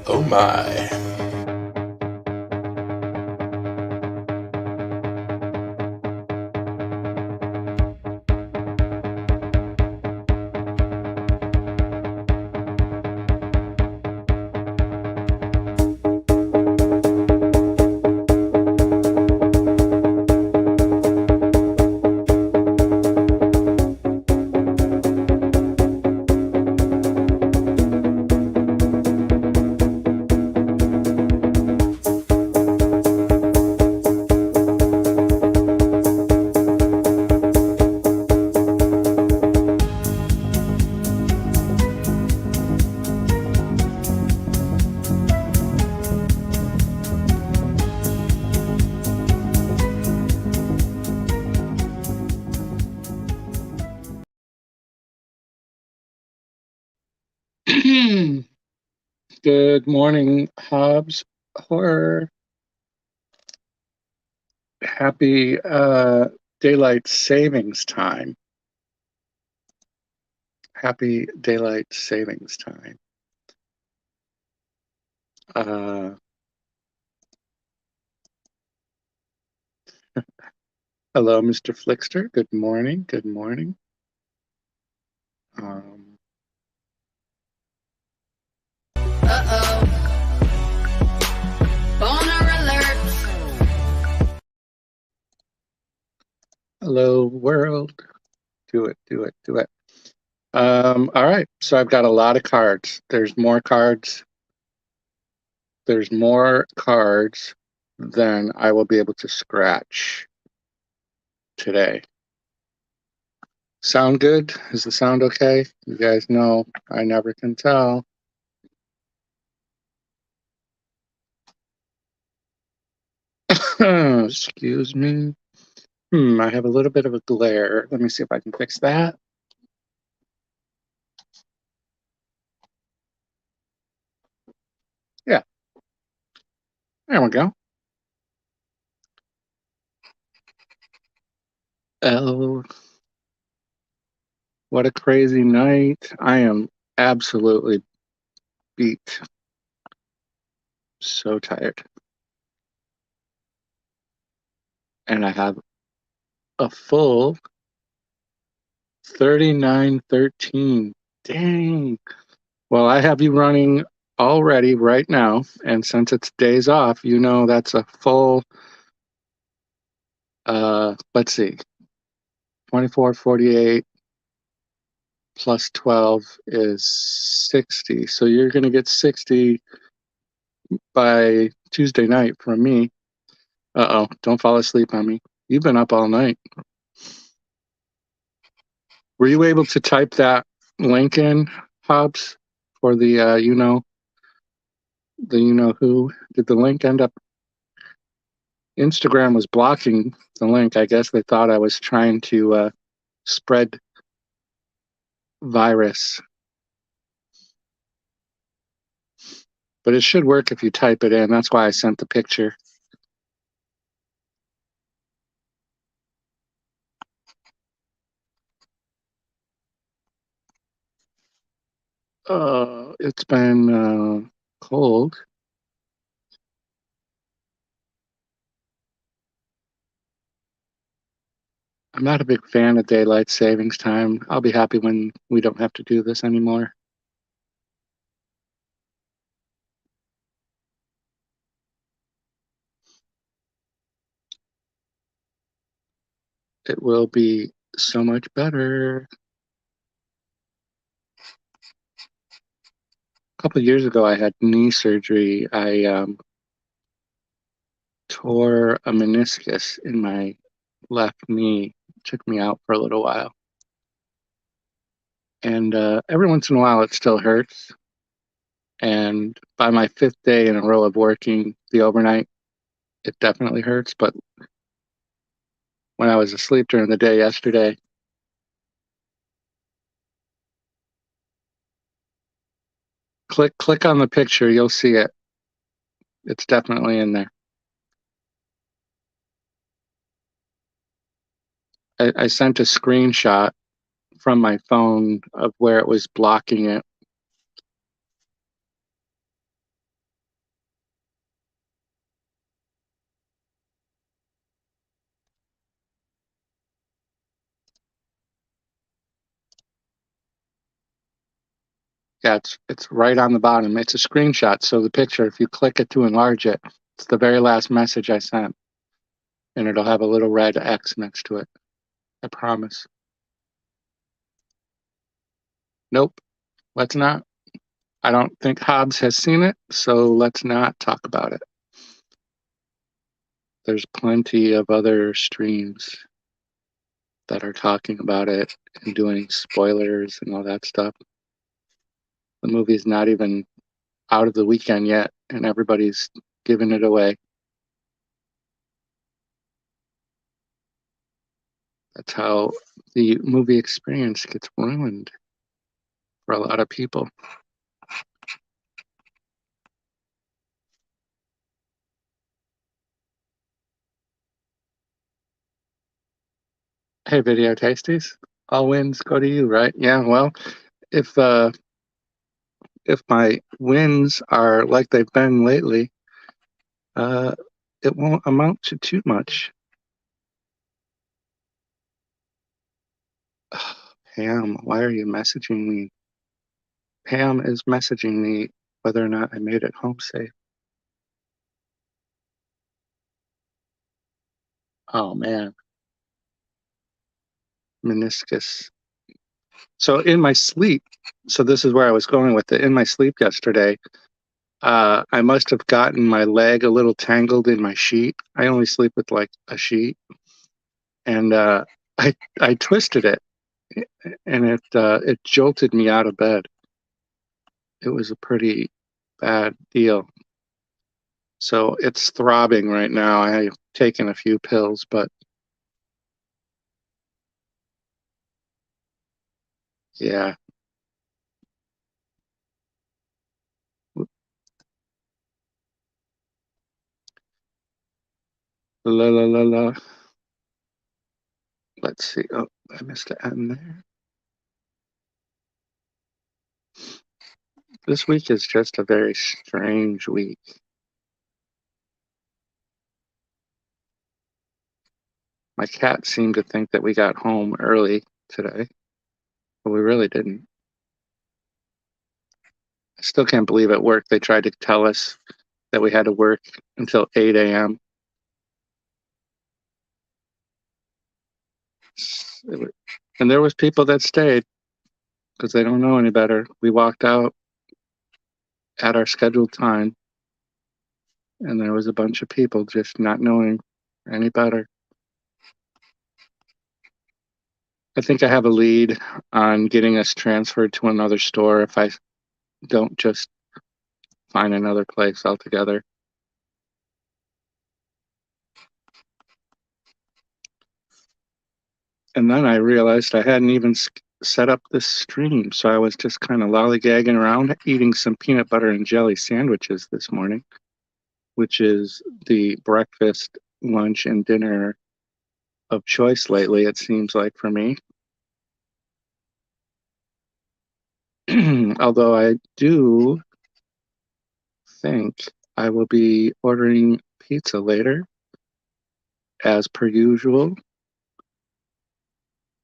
Oh my. Good morning, Hobbs. Horror. Happy daylight savings time. Happy daylight savings time. Hello, Mr. Flickster. Good morning. Good morning. Hello, world. Do it, do it, do it. All right, so I've got a lot of cards. There's more cards. There's more cards than I will be able to scratch today. Sound good? Is the sound okay? You guys know I never can tell. Excuse me. I have a little bit of a glare. Let me see if I can fix that. Yeah. There we go. Oh, what a crazy night. I am absolutely beat. So tired. And I have a full 3913. Dang. Well, I have you running already right now. And since it's days off, you know that's a full, let's see, 24, 48 plus 12 is 60. So you're going to get 60 by Tuesday night from me. Uh-oh, don't fall asleep on me. You've been up all night. Were you able to type that link in, Hobbs, for the the you know who? Did the link end up? Instagram was blocking the link. I guess they thought I was trying to spread virus. But it should work if you type it in. That's why I sent the picture. It's been cold. I'm not a big fan of daylight savings time. I'll be happy when we don't have to do this anymore. It will be so much better. A couple of years ago, I had knee surgery. I tore a meniscus in my left knee. It took me out for a little while. And every once in a while, it still hurts. And by my 5th day in a row of working the overnight, it definitely hurts. But when I was asleep during the day yesterday, click on the picture, you'll see it. It's definitely in there. I sent a screenshot from my phone of where it was blocking it. Yeah, it's right on the bottom. It's a screenshot. So the picture, if you click it to enlarge it, it's the very last message I sent. And it'll have a little red X next to it. I promise. Nope. Let's not. I don't think Hobbs has seen it, so let's not talk about it. There's plenty of other streams that are talking about it and doing spoilers and all that stuff. The movie's not even out of the weekend yet, and everybody's giving it away. That's how the movie experience gets ruined for a lot of people. Hey, Video Tasties, all wins go to you, right? Yeah, well, if my wins are like they've been lately, it won't amount to too much. Pam, why are you messaging me? Pam is messaging me whether or not I made it home safe. Oh man, meniscus. So in my sleep, so this is where I was going with it. In my sleep yesterday, I must have gotten my leg a little tangled in my sheet. I only sleep with like a sheet, and I twisted it, and it jolted me out of bed. It was a pretty bad deal. So it's throbbing right now. I've taken a few pills, but yeah. La la la la. Let's see. Oh, I missed an N there. This week is just a very strange week. My cat seemed to think that we got home early today, but we really didn't. I still can't believe at work they tried to tell us that we had to work until 8 a.m. And there was people that stayed because they don't know any better. We walked out at our scheduled time, and there was a bunch of people just not knowing any better. I think I have a lead on getting us transferred to another store if I don't just find another place altogether. And then I realized I hadn't even set up this stream, so I was just kind of lollygagging around eating some peanut butter and jelly sandwiches this morning, which is the breakfast, lunch, and dinner of choice lately, it seems like for me. Although I do think I will be ordering pizza later, as per usual.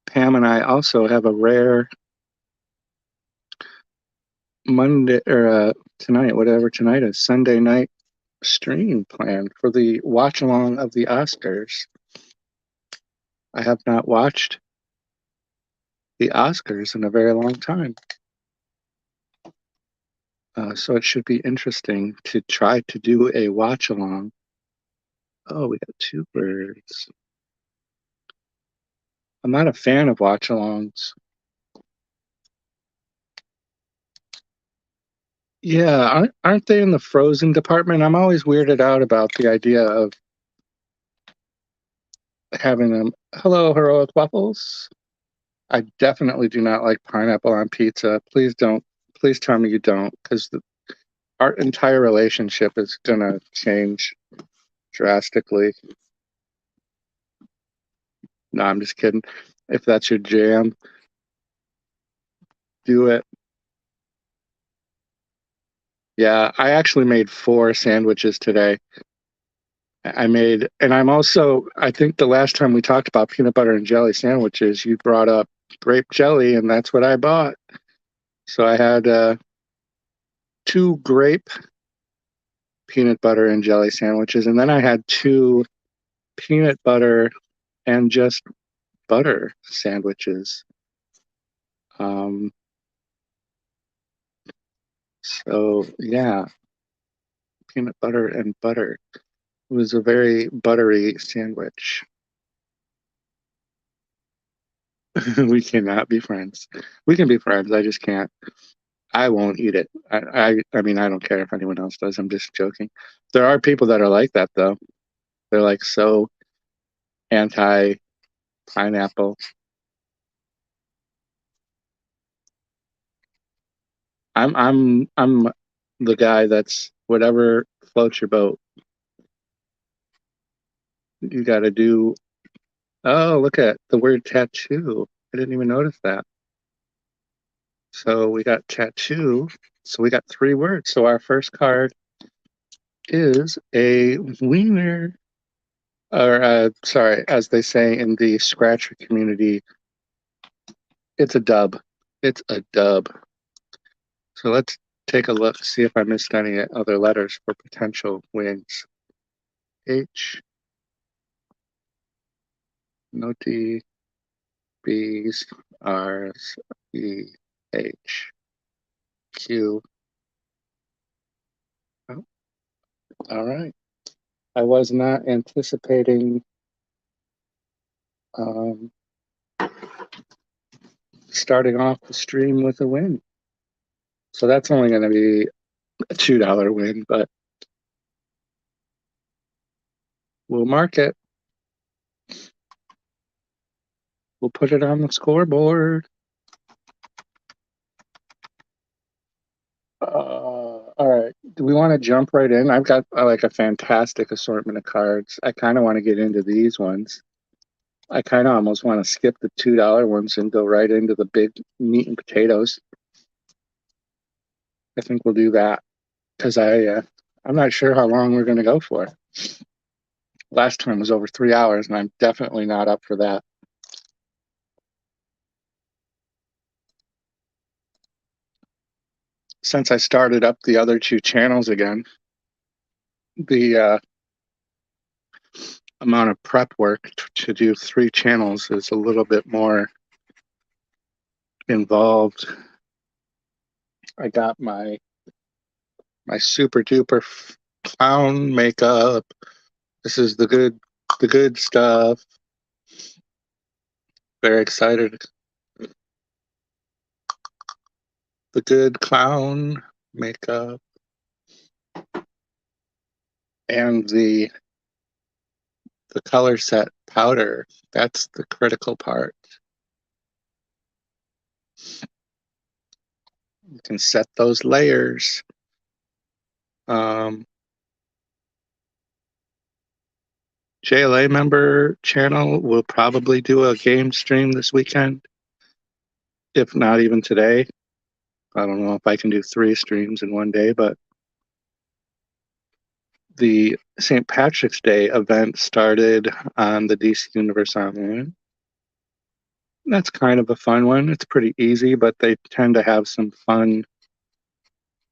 Pam and I also have a rare Monday or tonight, whatever tonight is, Sunday night stream planned for the watch along of the Oscars. I have not watched the Oscars in a very long time. So it should be interesting to try to do a watch along. Oh, we got two birds. I'm not a fan of watch alongs. Yeah, aren't they in the Frozen department? I'm always weirded out about the idea of having them. Hello, heroic waffles. I definitely do not like pineapple on pizza. Please don't. Please tell me you don't, because our entire relationship is gonna change drastically. No, I'm just kidding. If that's your jam, do it. Yeah, I actually made 4 sandwiches today. And I think the last time we talked about peanut butter and jelly sandwiches, you brought up grape jelly, and that's what I bought. So I had 2 grape peanut butter and jelly sandwiches, and then I had 2 peanut butter and just butter sandwiches. So yeah, peanut butter and butter. It was a very buttery sandwich. We cannot be friends. We can be friends. I just can't. I won't eat it. I mean, I don't care if anyone else does. I'm just joking. There are people that are like that, though. They're like so anti pineapple. I'm the guy that's whatever floats your boat. You got to do. Oh, look at the word tattoo. I didn't even notice that. So we got tattoo. So we got 3 words. So our first card is a wiener. Or sorry, as they say in the Scratcher community, it's a dub. It's a dub. So let's take a look, see if I missed any other letters for potential wins. H, no D, B's, R's, E, H, Q. Oh, all right. I was not anticipating um, starting off the stream with a win. So that's only going to be a $2 win, but we'll mark it. We'll put it on the scoreboard. All right. Do we want to jump right in? I've got like a fantastic assortment of cards. I kind of want to get into these ones. I kind of almost want to skip the $2 ones and go right into the big meat and potatoes. I think we'll do that because I'm not sure how long we're going to go for. Last time was over 3 hours, and I'm definitely not up for that. Since I started up the other 2 channels again, the amount of prep work to do 3 channels is a little bit more involved. I got my super duper clown makeup. This is the good stuff. Very excited. The good clown makeup and the color set powder. That's the critical part. You can set those layers. JLA member channel will probably do a game stream this weekend, if not even today. I don't know if I can do 3 streams in one day, but the St. Patrick's Day event started on the DC Universe Online. That's kind of a fun one. It's pretty easy, but they tend to have some fun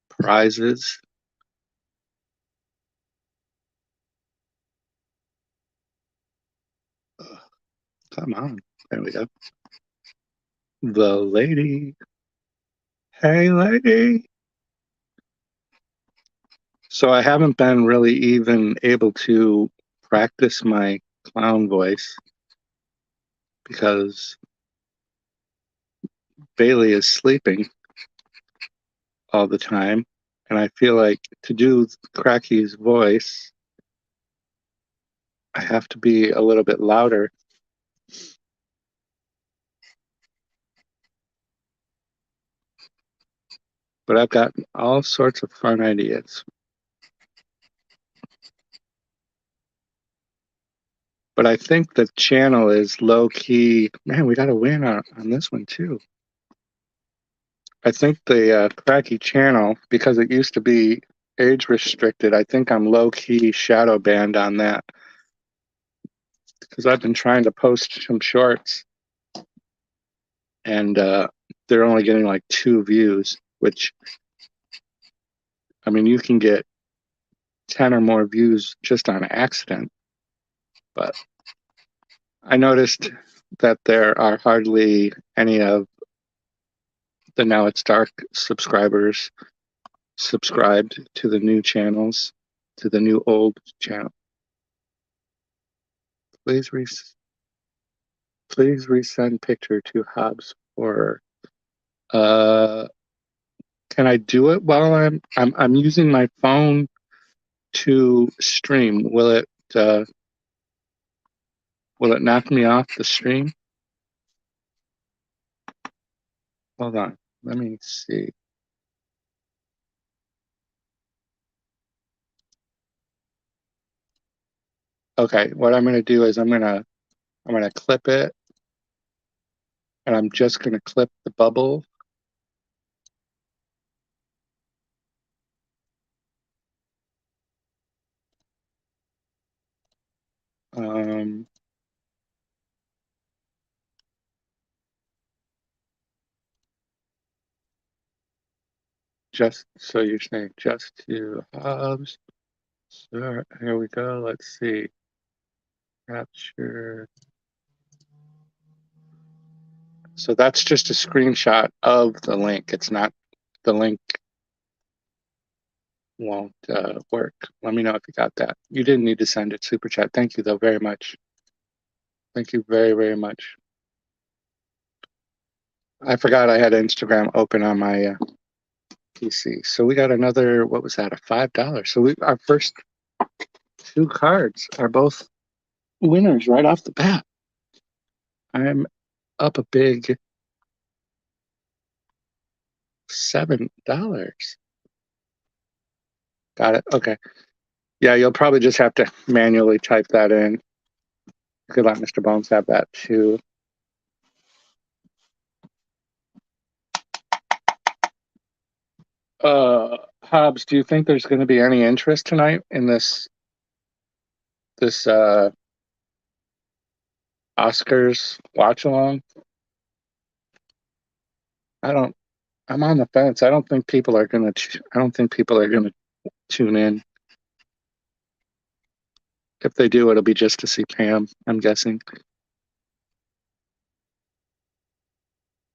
prizes. Come on. There we go. The lady. Hey, lady. So I haven't been really even able to practice my clown voice because Bailey is sleeping all the time. And I feel like to do Cracky's voice, I have to be a little bit louder. But I've got all sorts of fun ideas. But I think the channel is low key. Man, we got a win on this one too. I think the Cracky channel, because it used to be age restricted, I think I'm low key shadow banned on that. Because I've been trying to post some shorts and they're only getting like 2 views, which I mean, you can get 10 or more views just on accident, but I noticed that there are hardly any of the Now It's Dark subscribers subscribed to the new channels, to the new old channel. Please resend picture to Hobbs Horror. Can I do it while I'm using my phone to stream? Will it knock me off the stream? Hold on. Let me see. Okay, what I'm gonna do is I'm gonna clip it, and I'm just gonna clip the bubble. Just so you're saying just to Hobbs. So here we go. Let's see. Capture. So that's just a screenshot of the link. It's not, the link won't work. Let me know if you got that. You didn't need to send it super chat. Thank you though very much. Thank you very, very much. I forgot I had Instagram open on my PC. So we got another, what was that, a $5. So our first two cards are both winners right off the bat. I'm up a big $7. Got it. Okay. Yeah, you'll probably just have to manually type that in. You could let Mr. Bones have that too. Hobbs, do you think there's going to be any interest tonight in this Oscars watch along? I'm on the fence. I don't think people are going to tune in. If they do, it'll be just to see Pam, I'm guessing.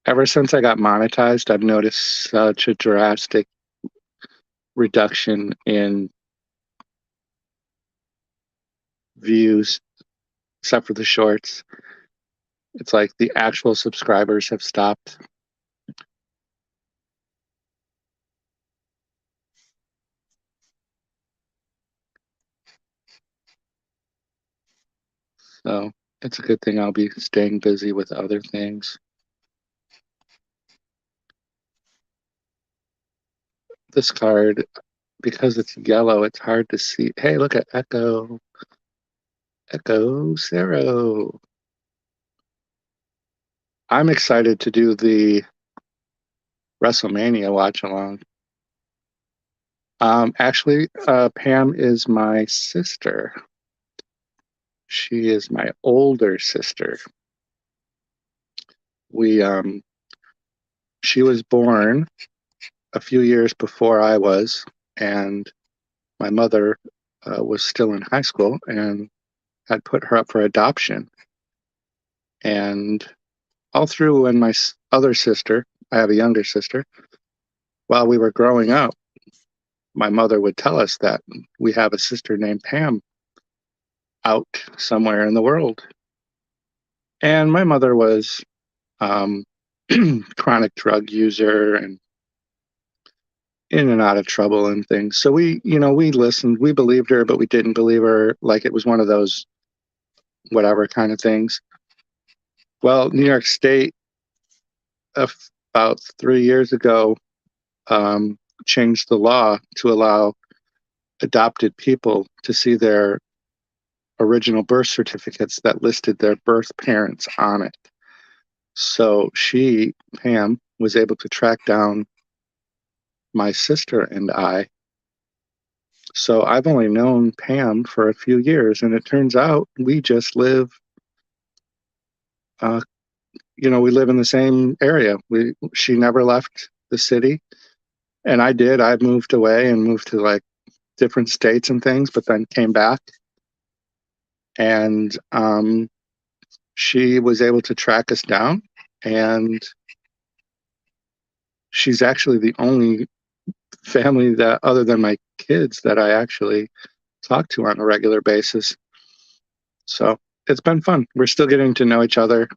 Ever since I got monetized, I've noticed such a drastic reduction in views, except for the shorts. It's like the actual subscribers have stopped. So it's a good thing I'll be staying busy with other things. This card, because it's yellow, it's hard to see. Hey, look at Echo Cero. I'm excited to do the WrestleMania watch along. Actually, Pam is my sister. She is my older sister. She was born a few years before I was, and my mother was still in high school and had put her up for adoption. And all through when my other sister, I have a younger sister, while we were growing up, my mother would tell us that we have a sister named Pam out somewhere in the world. And my mother was chronic drug user and in and out of trouble and things. So we listened, we believed her, but we didn't believe her. Like it was one of those whatever kind of things. Well, New York State, about 3 years ago, changed the law to allow adopted people to see their original birth certificates that listed their birth parents on it. So Pam, was able to track down my sister and I. So I've only known Pam for a few years, and it turns out we just live, we live in the same area. She never left the city, And I did. I moved away and moved to like different states and things, but then came back. And she was able to track us down. And she's actually the only family that, other than my kids, that I actually talk to on a regular basis. So it's been fun. We're still getting to know each other.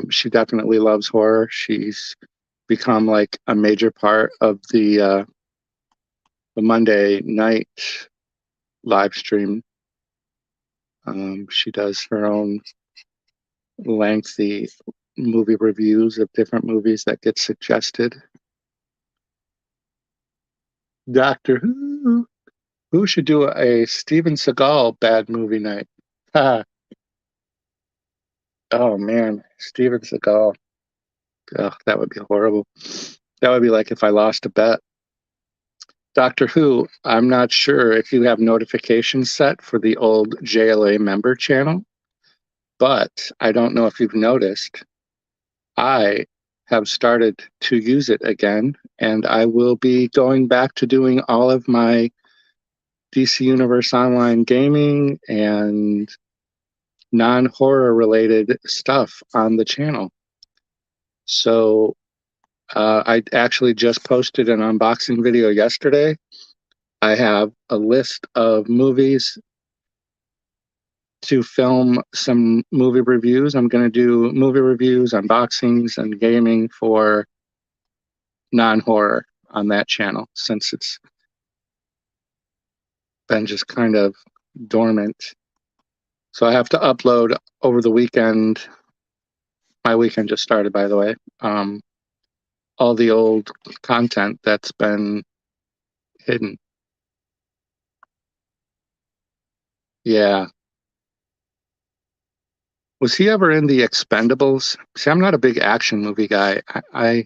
She definitely loves horror. She's become like a major part of the Monday night live stream. She does her own lengthy movie reviews of different movies that get suggested. Doctor Who should do a Steven Seagal bad movie night? Ah, oh man, Steven Seagal. Oh, that would be horrible. That would be like if I lost a bet. Doctor Who, I'm not sure if you have notifications set for the old JLA member channel, but I don't know if you've noticed. I have started to use it again, and I will be going back to doing all of my DC Universe Online gaming and non-horror related stuff on the channel. So I actually just posted an unboxing video yesterday. I have a list of movies to film some movie reviews. I'm going to do movie reviews, unboxings, and gaming for non-horror on that channel since it's been just kind of dormant. So I have to upload over the weekend. My weekend just started, by the way. All the old content that's been hidden. Yeah. Was he ever in the Expendables? See, I'm not a big action movie guy. I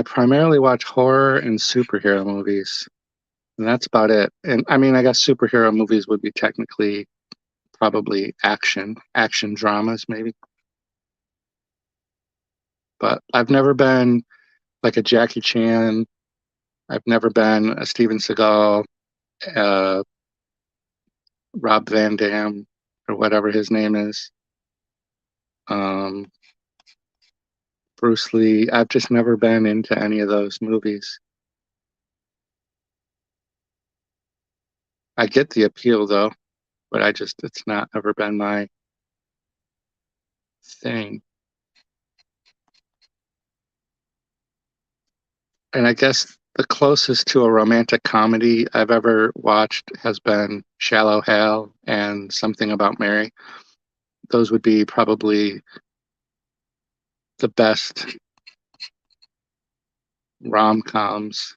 primarily watch horror and superhero movies, and that's about it. And I mean, I guess superhero movies would be technically probably action dramas, maybe. But I've never been like a Jackie Chan. I've never been a Steven Seagal, uh, Rob Van Dam, or whatever his name is. Um, Bruce Lee. I've just never been into any of those movies. I get the appeal though, but it's not ever been my thing. And I guess the closest to a romantic comedy I've ever watched has been Shallow Hal and Something About Mary. Those would be probably the best rom-coms.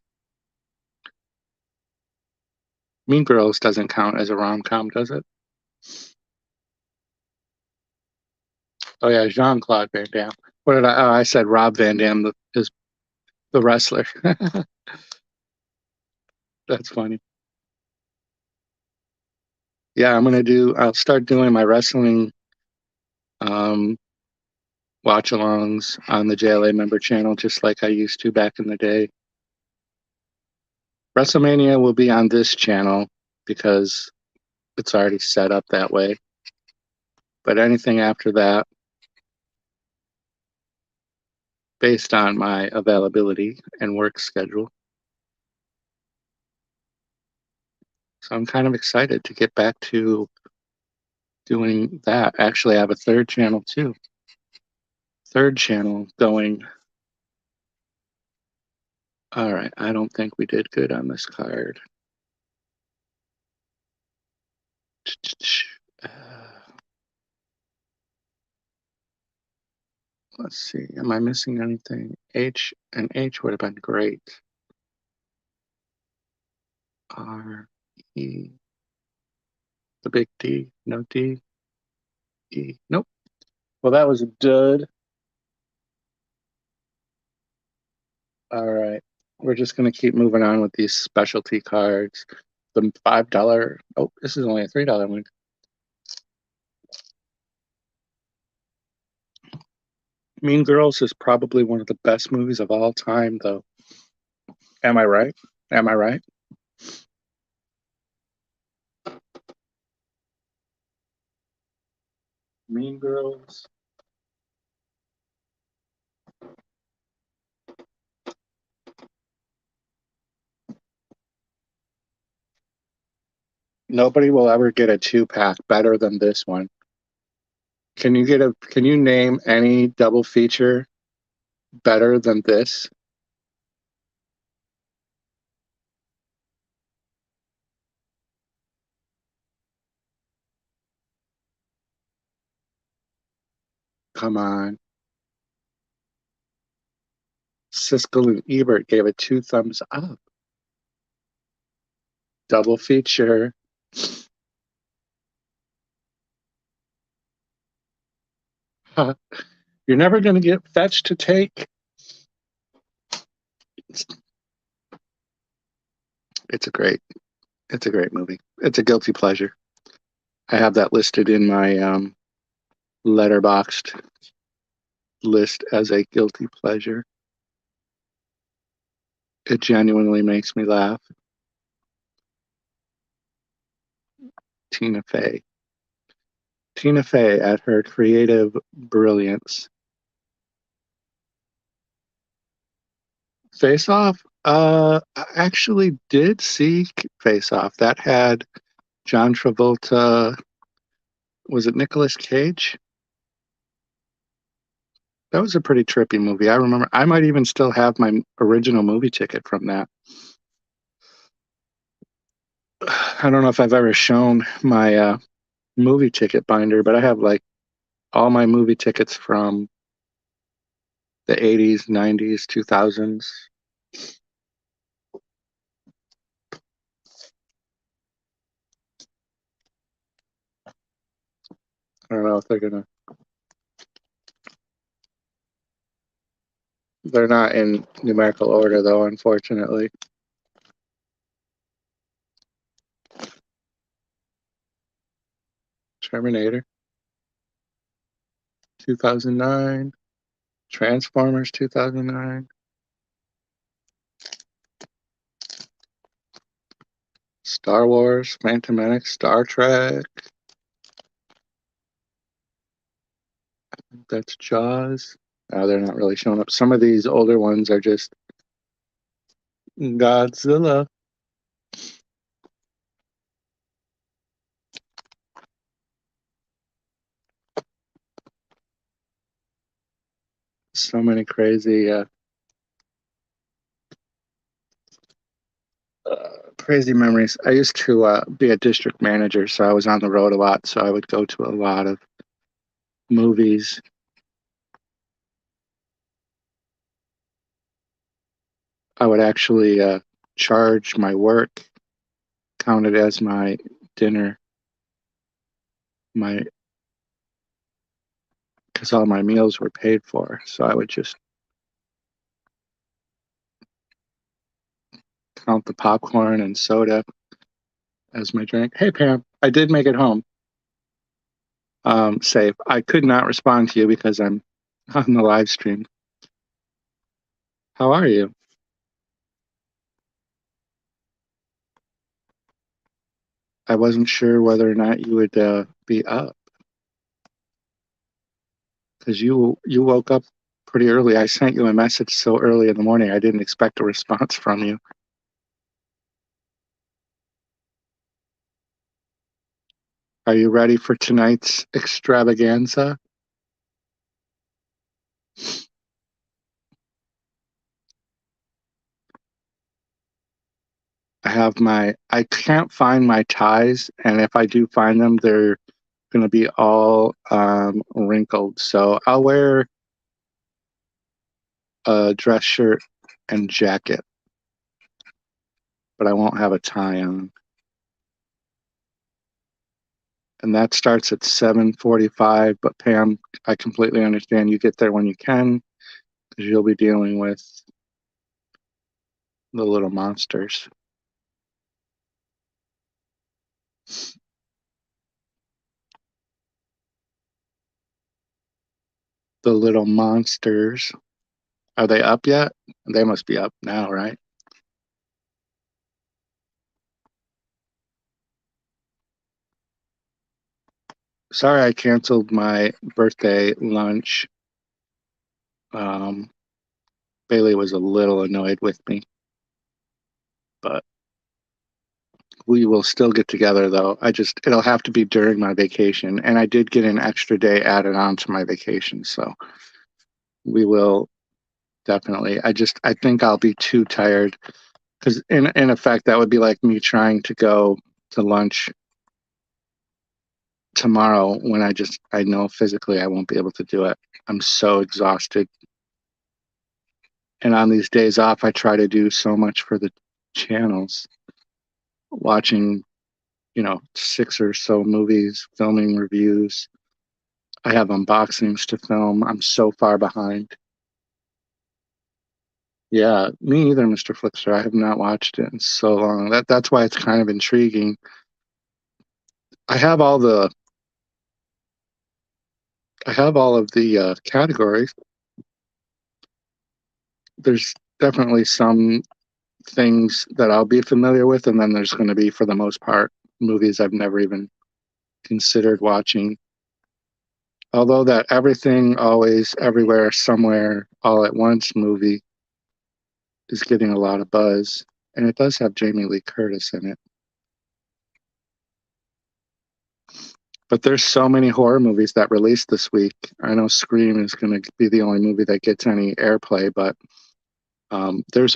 Mean Girls doesn't count as a rom-com, does it? Oh yeah, Jean-Claude Van Damme. What did I? Oh, I said Rob Van Dam, is the wrestler. That's funny. Yeah, I'll start doing my wrestling um, watch-alongs on the JLA member channel, just like I used to back in the day. WrestleMania will be on this channel because it's already set up that way. But anything after that, based on my availability and work schedule. So I'm kind of excited to get back to doing that. Actually, I have a third channel too. Third channel going. All right, I don't think we did good on this card. Uh, let's see, am I missing anything? H and H would have been great. R, E, the big D, no D, E, nope. Well, that was a dud. All right, we're just gonna keep moving on with these specialty cards. The $5. Oh, this is only a $3 one. Mean Girls is probably one of the best movies of all time, though. Am I right? Am I right? Mean Girls. Nobody will ever get a 2-pack better than this one. Can you name any double feature better than this? Come on. Siskel and Ebert gave it 2 thumbs up. Double feature. Huh. You're never going to get Fetch to take. It's a great movie. It's a guilty pleasure. I have that listed in my Letterboxd list as a guilty pleasure. It genuinely makes me laugh. Tina Fey. Tina Fey at her creative brilliance. Face Off? I actually did see Face Off. That had John Travolta. Was it Nicolas Cage? That was a pretty trippy movie. I remember. I might even still have my original movie ticket from that. I don't know if I've ever shown my movie ticket binder, but I have like all my movie tickets from the 80s, 90s, 2000s. I don't know if they're not in numerical order though, unfortunately. Terminator, 2009. Transformers, 2009. Star Wars, Phantom Menace, Star Trek. That's Jaws. Oh, they're not really showing up. Some of these older ones are just Godzilla. So many crazy memories. I used to be a district manager, so I was on the road a lot. So I would go to a lot of movies. I would actually charge my work, count it as my dinner, my because all my meals were paid for. So I would just count the popcorn and soda as my drink. Hey Pam, I did make it home. Safe. I could not respond to you because I'm on the live stream. How are you? I wasn't sure whether or not you would be up because you woke up pretty early. I sent you a message so early in the morning. I didn't expect a response from you. Are you ready for tonight's extravaganza? I can't find my ties, and if I do find them, they're going to be all wrinkled. So I'll wear a dress shirt and jacket, but I won't have a tie on. And that starts at 7:45. But Pam, I completely understand. You get there when you can because you'll be dealing with the little monsters. The Little Monsters. Are they up yet? They must be up now, right? Sorry, I canceled my birthday lunch. Um, Bailey was a little annoyed with me, but we will still get together though. It'll have to be during my vacation. And I did get an extra day added on to my vacation. So we will definitely. I think I'll be too tired because in effect, that would be like me trying to go to lunch tomorrow when I know physically I won't be able to do it. I'm so exhausted. And on these days off, I try to do so much for the channels, watching, 6 or so movies, filming reviews. I have unboxings to film. I'm so far behind. Yeah, me either, Mr. Flickster. I have not watched it in so long. That's why it's kind of intriguing. I have all the I have all of the categories. There's definitely some things that I'll be familiar with, and then there's going to be, for the most part, movies I've never even considered watching. Although that Everything, Always, Everywhere, Somewhere, All at Once movie is getting a lot of buzz, and it does have Jamie Lee Curtis in it. But there's so many horror movies that released this week. I know Scream is going to be the only movie that gets any airplay, but there's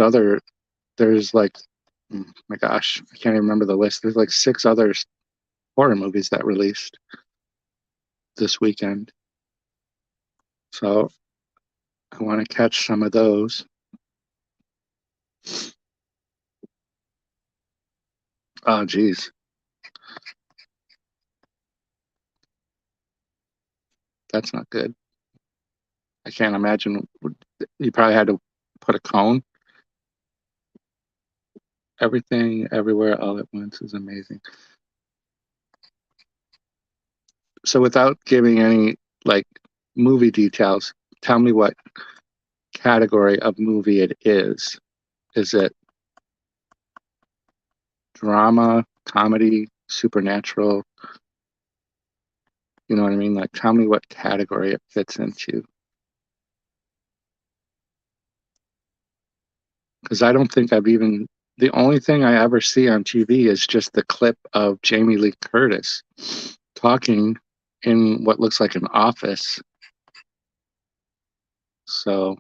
like, my gosh, I can't even remember the list. There's like 6 other horror movies that released this weekend. So I want to catch some of those. Oh, geez. That's not good. I can't imagine. You probably had to put a cone. Everything, everywhere, all at once is amazing. So without giving any like movie details, tell me what category of movie it is. Is it drama, comedy, supernatural? You know what I mean? Like, tell me what category it fits into. Because I don't think the only thing I ever see on TV is just the clip of Jamie Lee Curtis talking in what looks like an office. So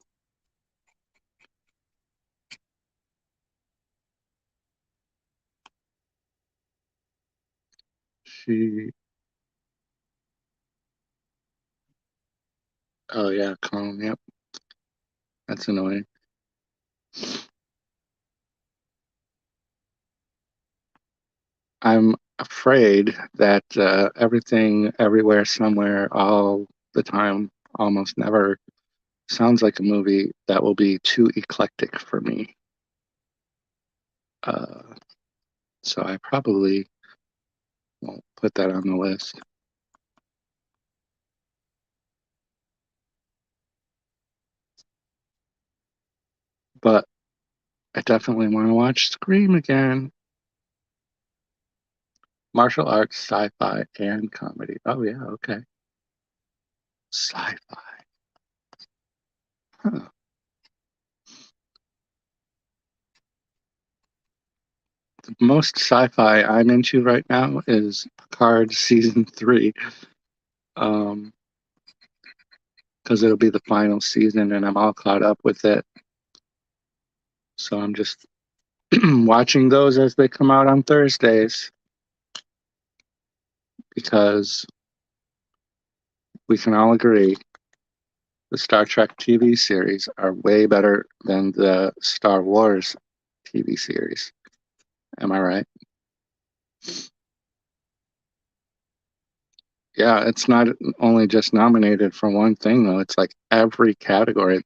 she, oh yeah, Cone, yep, that's annoying. I'm afraid that everything, everywhere, somewhere, all the time, almost never sounds like a movie that will be too eclectic for me. Uh, so I probably won't put that on the list. But I definitely want to watch Scream again. Martial arts, sci-fi, and comedy. Oh yeah, okay. Sci-fi. Huh. The most sci-fi I'm into right now is Picard season 3. Um, because it'll be the final season and I'm all caught up with it. So I'm just watching those as they come out on Thursdays because we can all agree the Star Trek TV series are way better than the Star Wars TV series. Am I right? Yeah, it's not only just nominated for one thing though. It's like every category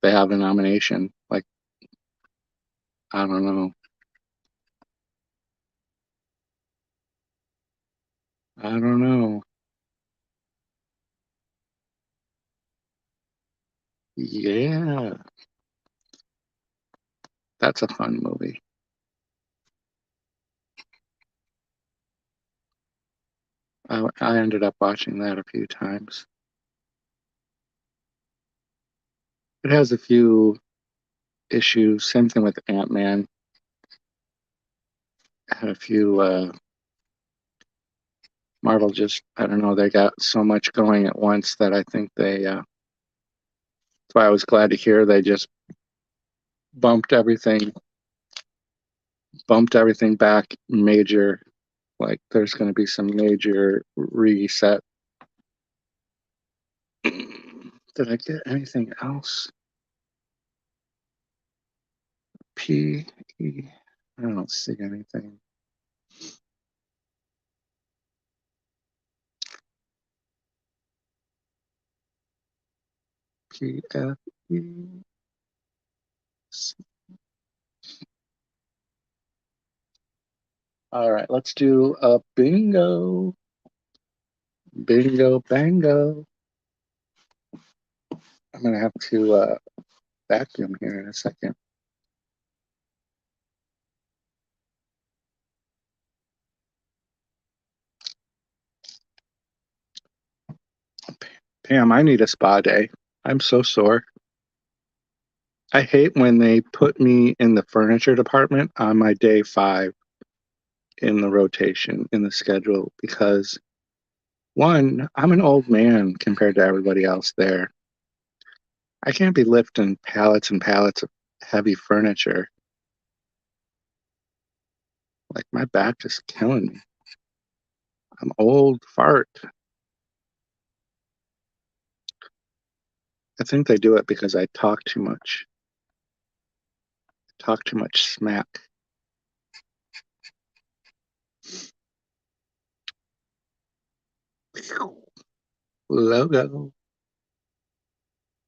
they have a nomination. Like, I don't know. I don't know. Yeah, that's a fun movie. I ended up watching that a few times. It has a few issues. Same thing with Ant-Man. Had a few Marvel just, I don't know, they got so much going at once that I think that's why I was glad to hear they just bumped everything bumped everything back major. Like there's going to be some major reset. Did I get anything else? P E. I don't see anything. P F E. All right, let's do a bingo. Bingo, bango. I'm gonna have to vacuum here in a second. Pam, I need a spa day. I'm so sore. I hate when they put me in the furniture department on my day 5 in the rotation in the schedule because one, I'm an old man compared to everybody else there. I can't be lifting pallets and pallets of heavy furniture. Like my back is killing me. I'm old fart. I think they do it because I talk too much. Talk too much smack. Logo.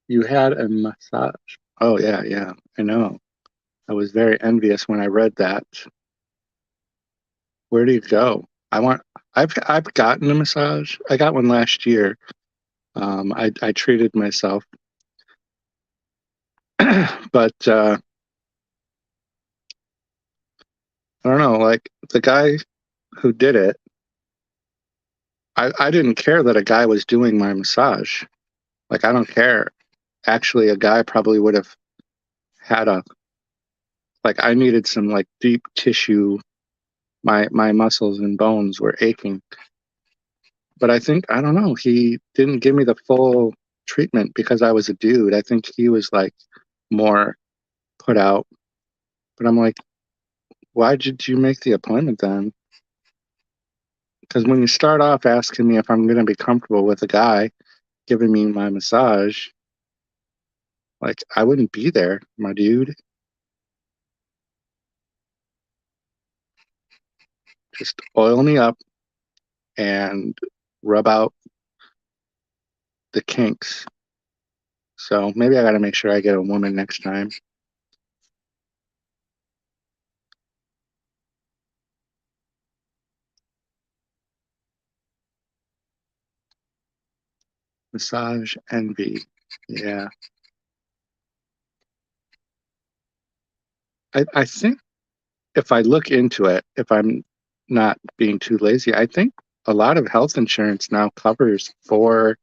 You had a massage. Oh yeah, yeah. I know. I was very envious when I read that. Where do you go? I want. I've gotten a massage. I got one last year. I treated myself, but I don't know. Like the guy who did it, I didn't care that a guy was doing my massage. Like I don't care. Actually, a guy probably would have had a like. I needed some like deep tissue. My muscles and bones were aching, but I think I don't know. He didn't give me the full treatment because I was a dude. I think he was like more put out. But I'm like, why did you make the appointment then? Because when you start off asking me if I'm going to be comfortable with a guy giving me my massage, like I wouldn't be there, my dude. Just oil me up and rub out the kinks. So maybe I got to make sure I get a woman next time. Massage envy. Yeah. I think if I look into it, if I'm not being too lazy, I think a lot of health insurance now covers for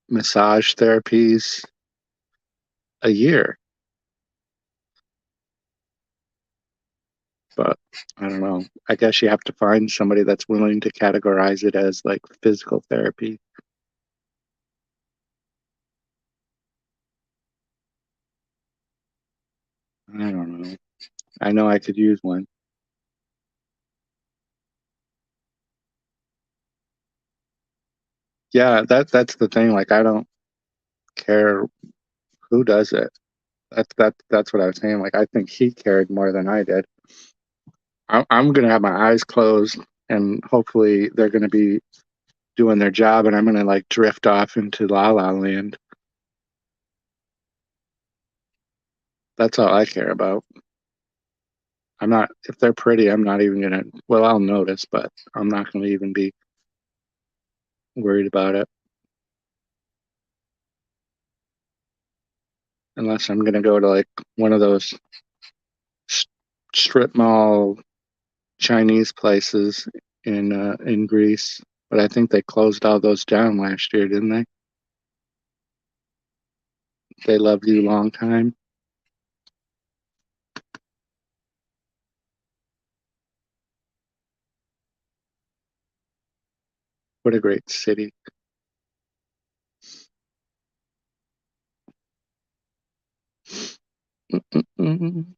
massage therapies a year. But I don't know. I guess you have to find somebody that's willing to categorize it as like physical therapy. I don't know. I know I could use one. Yeah, that's the thing. Like I don't care who does it. That's what I was saying. Like I think he cared more than I did. I'm gonna have my eyes closed and hopefully they're gonna be doing their job and I'm gonna like drift off into La La Land. That's all I care about. I'm not if they're pretty, I'm not even gonna well, I'll notice, but I'm not gonna even be worried about it. unless I'm gonna go to like one of those strip mall Chinese places in Greece. But I think they closed all those down last year, didn't they? They love you long time. What a great city. Mm-mm-mm.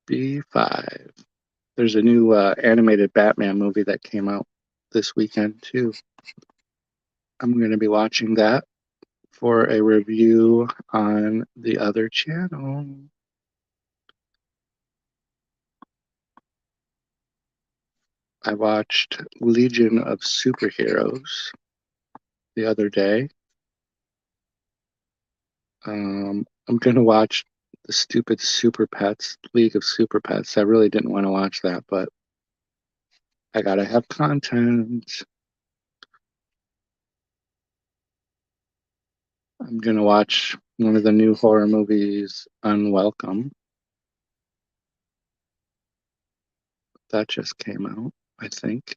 B5. There's a new animated Batman movie that came out this weekend too. I'm going to be watching that for a review on the other channel. I watched Legion of Superheroes the other day. I'm going to watch the stupid Super Pets, League of Super Pets. I really didn't want to watch that, but I got to have content. I'm going to watch one of the new horror movies, Unwelcome. That just came out, I think.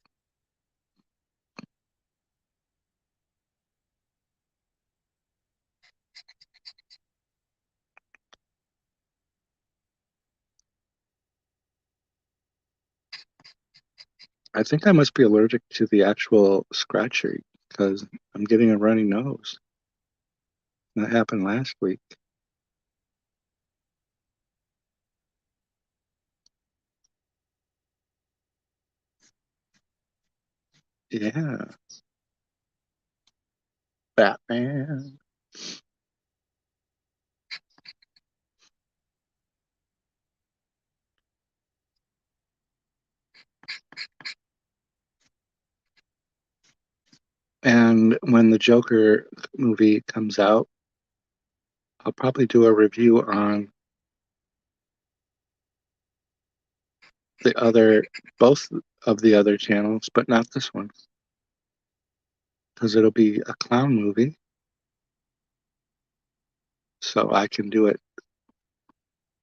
I think I must be allergic to the actual scratcher because I'm getting a runny nose. That happened last week. Yeah, Batman. And when the Joker movie comes out, I'll probably do a review on the other, both of the other channels, but not this one because it'll be a clown movie. So I can do it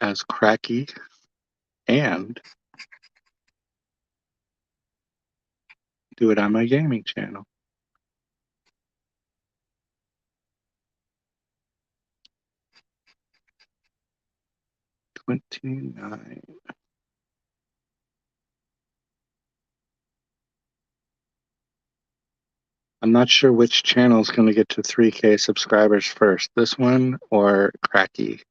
as Cracky and do it on my gaming channel. 29. I'm not sure which channel is going to get to 3K subscribers first, this one or Cracky.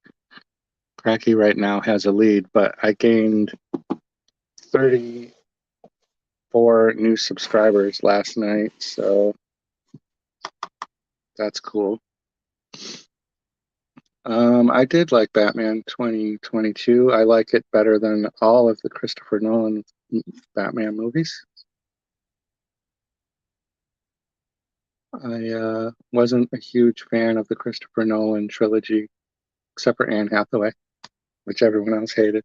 Cracky right now has a lead, but I gained 34 new subscribers last night, so that's cool. I did like Batman 2022. I like it better than all of the Christopher Nolan Batman movies. I wasn't a huge fan of the Christopher Nolan trilogy, except for Anne Hathaway, which everyone else hated.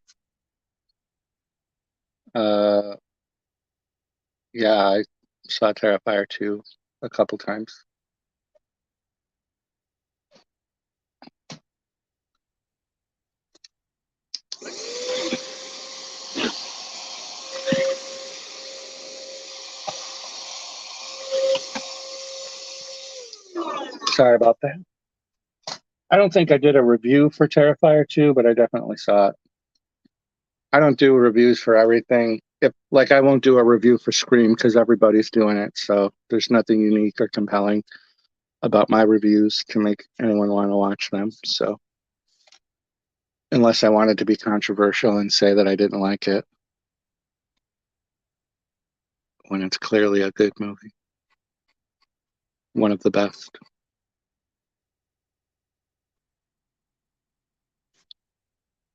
Uh, yeah, I saw Terrifier 2 a couple times. Sorry about that. I don't think I did a review for Terrifier 2, but I definitely saw it. I don't do reviews for everything. If like I won't do a review for Scream because everybody's doing it, so there's nothing unique or compelling about my reviews to make anyone want to watch them. So unless I wanted to be controversial and say that I didn't like it when it's clearly a good movie, one of the best.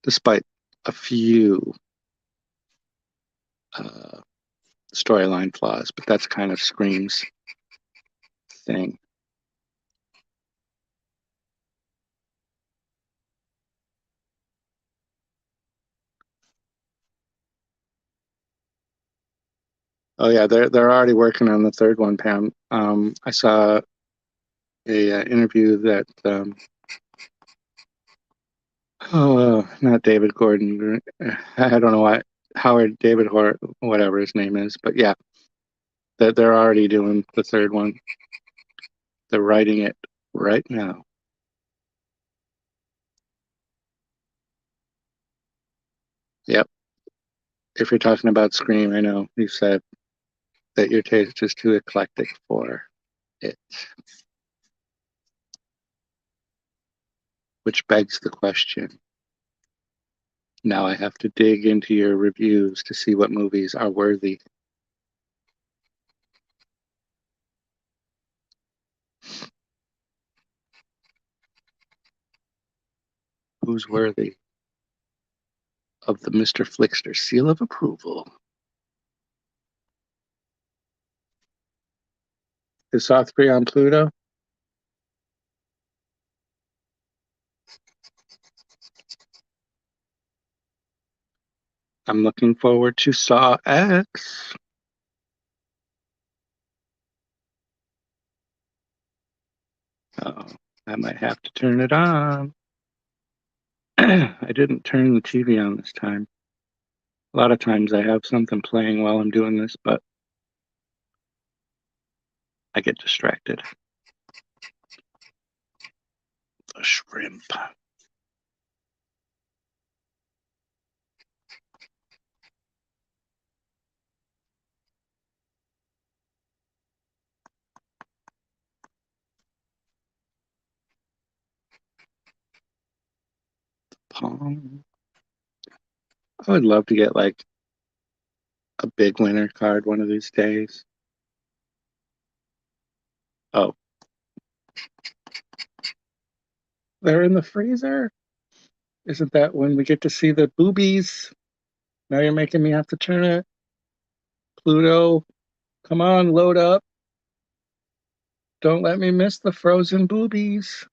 Despite a few uh, storyline flaws, but that's kind of Scream's thing. Oh yeah, they're already working on the third one, Pam. I saw a interview that not David Gordon. I don't know why Howard David Hort, whatever his name is, but yeah, that they're already doing the third one. They're writing it right now. Yep. If you're talking about Scream, I know you said that your taste is too eclectic for it, which begs the question. Now I have to dig into your reviews to see what movies are worthy. Who's worthy of the Mr. Flickster seal of approval? Is Saw 3 on Pluto? I'm looking forward to Saw X. Oh, I might have to turn it on. I didn't turn the TV on this time. A lot of times I have something playing while I'm doing this, but I get distracted. A shrimp. Pong. I would love to get like a big winner card one of these days. Oh, they're in the freezer? Isn't that when we get to see the boobies? Now you're making me have to turn it. Pluto, come on, load up. Don't let me miss the frozen boobies.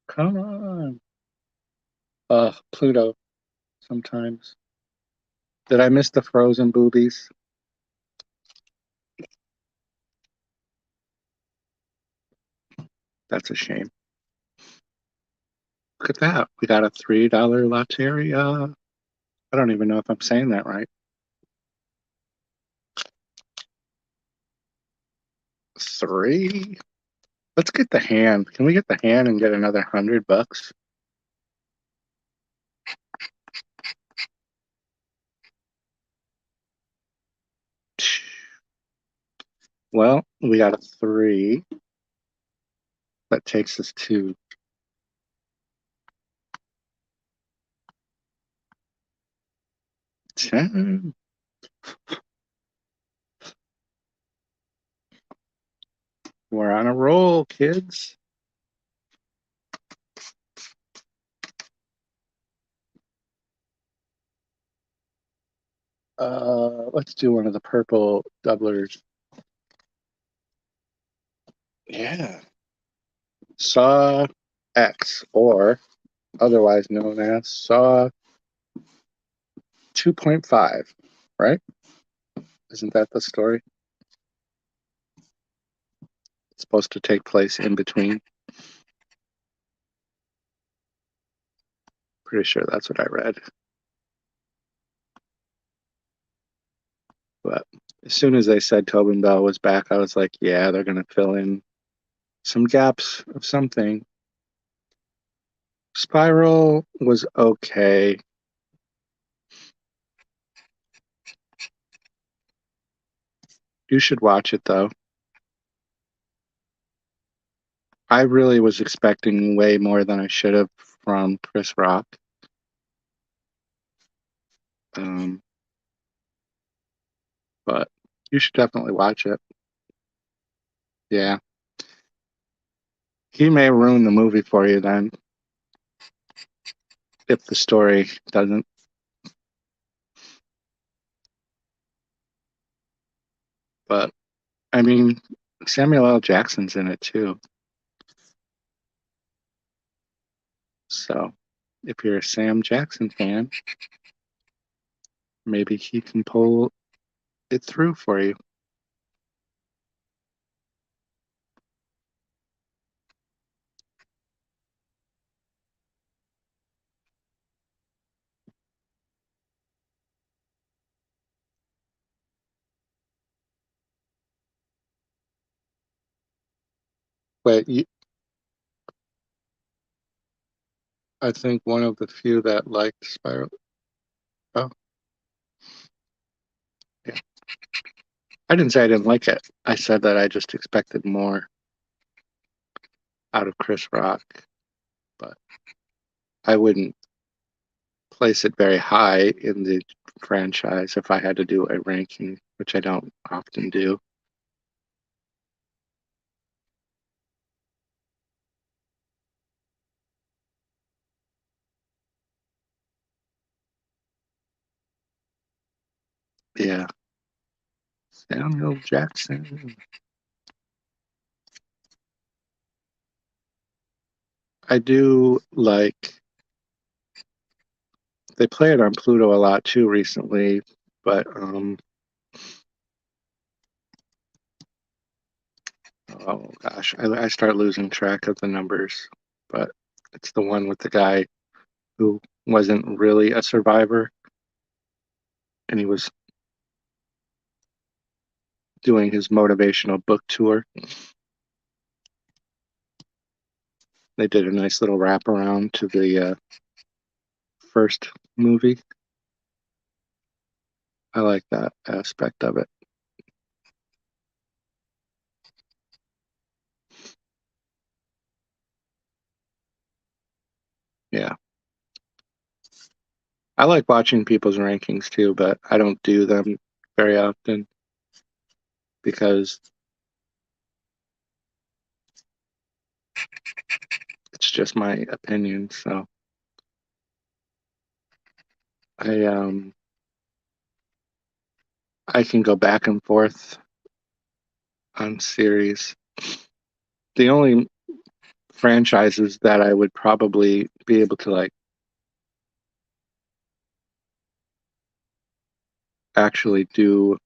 Come on. Pluto, sometimes. Did I miss the frozen boobies? That's a shame. Look at that. We got a $3 Lotteria. I don't even know if I'm saying that right. 3? Let's get the hand. Can we get the hand and get another $100? Well, we got a 3. That takes us to 10. We're on a roll, kids. Let's do one of the purple doublers. Yeah. Saw X, or otherwise known as Saw 2.5, right? Isn't that the story? It's supposed to take place in between. Pretty sure that's what I read. But as soon as they said Tobin Bell was back, I was like, yeah, they're going to fill in some gaps of something. Spiral was okay. You should watch it, though. I really was expecting way more than I should have from Chris Rock. But you should definitely watch it. Yeah. He may ruin the movie for you then, if the story doesn't. But, I mean, Samuel L. Jackson's in it, too. So, if you're a Sam Jackson fan, maybe he can pull it through for you. But I think one of the few that liked Spiral. Oh, yeah. I didn't say I didn't like it. I said that I just expected more out of Chris Rock, but I wouldn't place it very high in the franchise if I had to do a ranking, which I don't often do. Yeah, Samuel Jackson. I do like they play it on Pluto a lot too recently, but oh gosh, I start losing track of the numbers. But it's the one with the guy who wasn't really a survivor, and he was doing his motivational book tour. They did a nice little wraparound to the first movie. I like that aspect of it. Yeah. I like watching people's rankings too, but I don't do them very often because it's just my opinion. So I I can go back and forth on series. The only franchises that I would probably be able to like actually do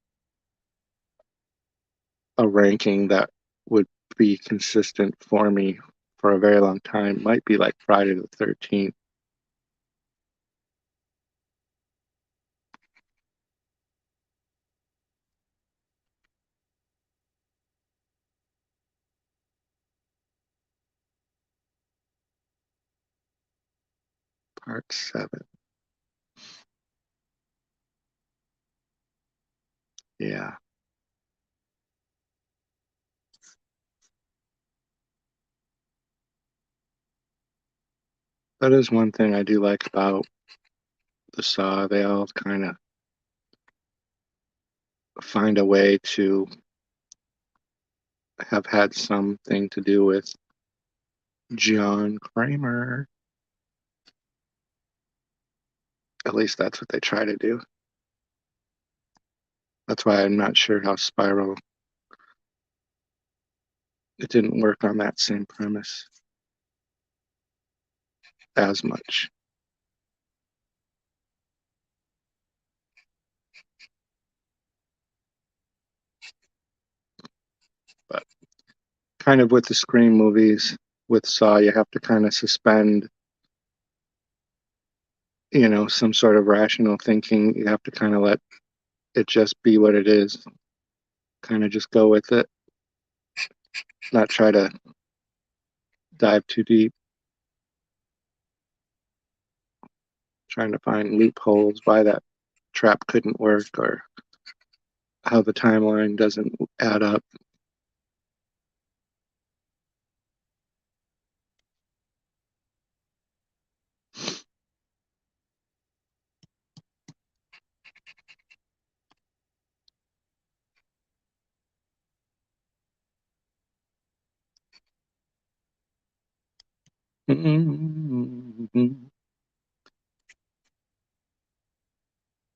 a ranking that would be consistent for me for a very long time might be like Friday the 13th. Part 7. Yeah. That is one thing I do like about the Saw. They all kind of find a way to have had something to do with John Kramer. At least that's what they try to do. That's why I'm not sure how Spiral it didn't work on that same premise as much. But kind of with the Scream movies, with Saw, you have to kind of suspend, some sort of rational thinking. You have to kind of let it just be what it is. Kind of just go with it, not try to dive too deep, trying to find loopholes why that trap couldn't work or how the timeline doesn't add up.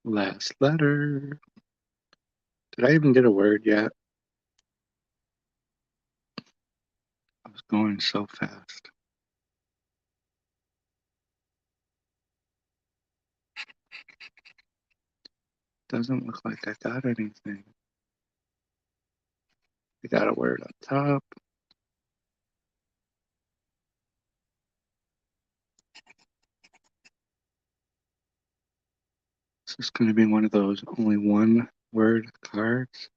Last letter. Did I even get a word yet? I was going so fast. Doesn't look like I got anything. We got a word up top. This is going to be one of those only one word cards.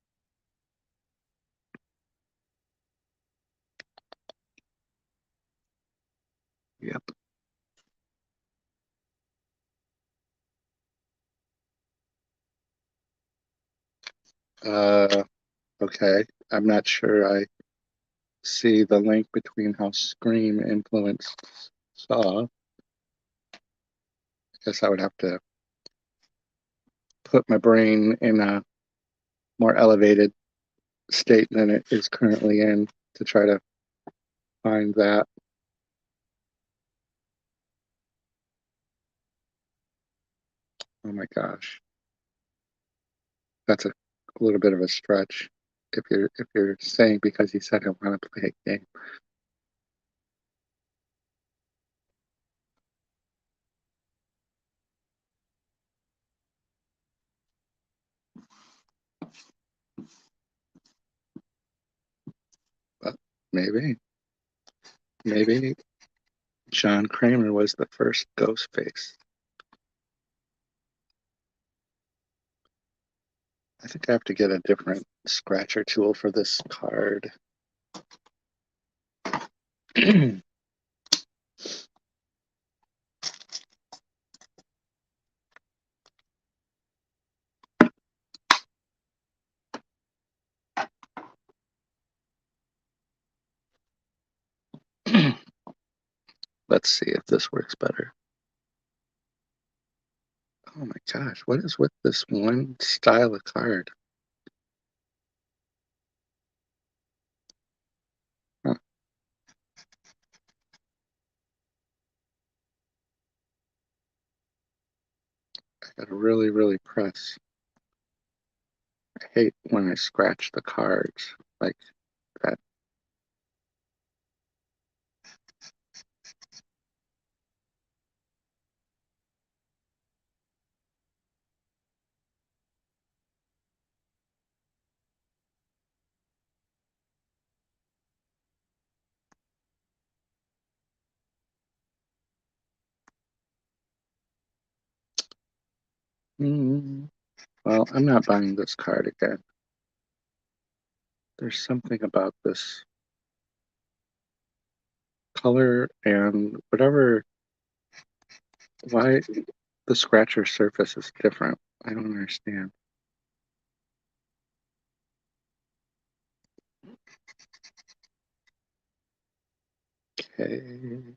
Yep. Okay. I'm not sure I see the link between how Scream influenced Saw. I guess I would have to put my brain in a more elevated state than it is currently in to try to find that. Oh my gosh. That's a little bit of a stretch if you're saying because he said I want to play a game. But maybe John Kramer was the first Ghostface. I think I have to get a different scratcher tool for this card. Let's see if this works better. Oh my gosh, what is with this one style of card? Huh, I gotta really press. I hate when I scratch the cards like that. Well, I'm not buying this card again. There's something about this color and whatever, why the scratcher surface is different. I don't understand. Okay.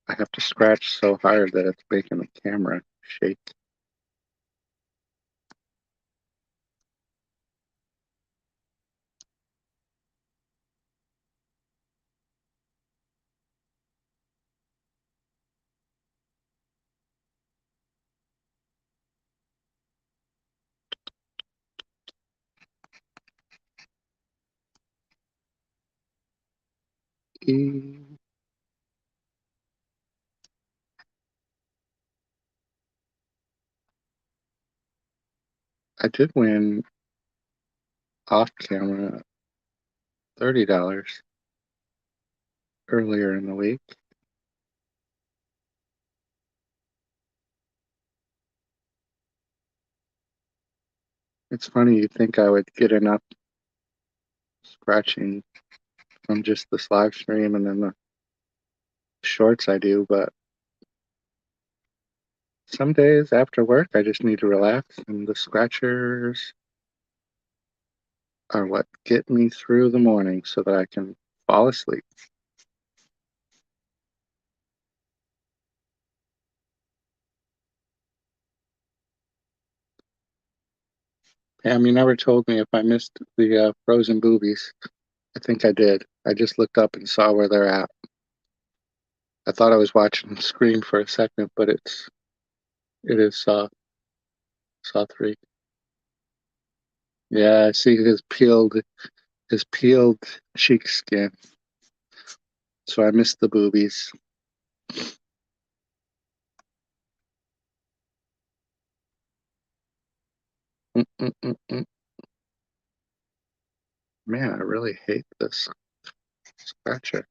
I have to scratch so hard that it's making the camera shake. E I did win off camera $30 earlier in the week. It's funny, you'd think I would get enough scratching from just this live stream and then the shorts I do, but some days after work I just need to relax, and the scratchers are what get me through the morning so that I can fall asleep. Pam, you never told me if I missed the frozen boobies. I think I did. I just looked up and saw where they're at. I thought I was watching Scream for a second, but it is Saw 3. Yeah, I see his peeled cheek skin. So I missed the boobies. Mm-mm-mm-mm. Man, I really hate this scratcher.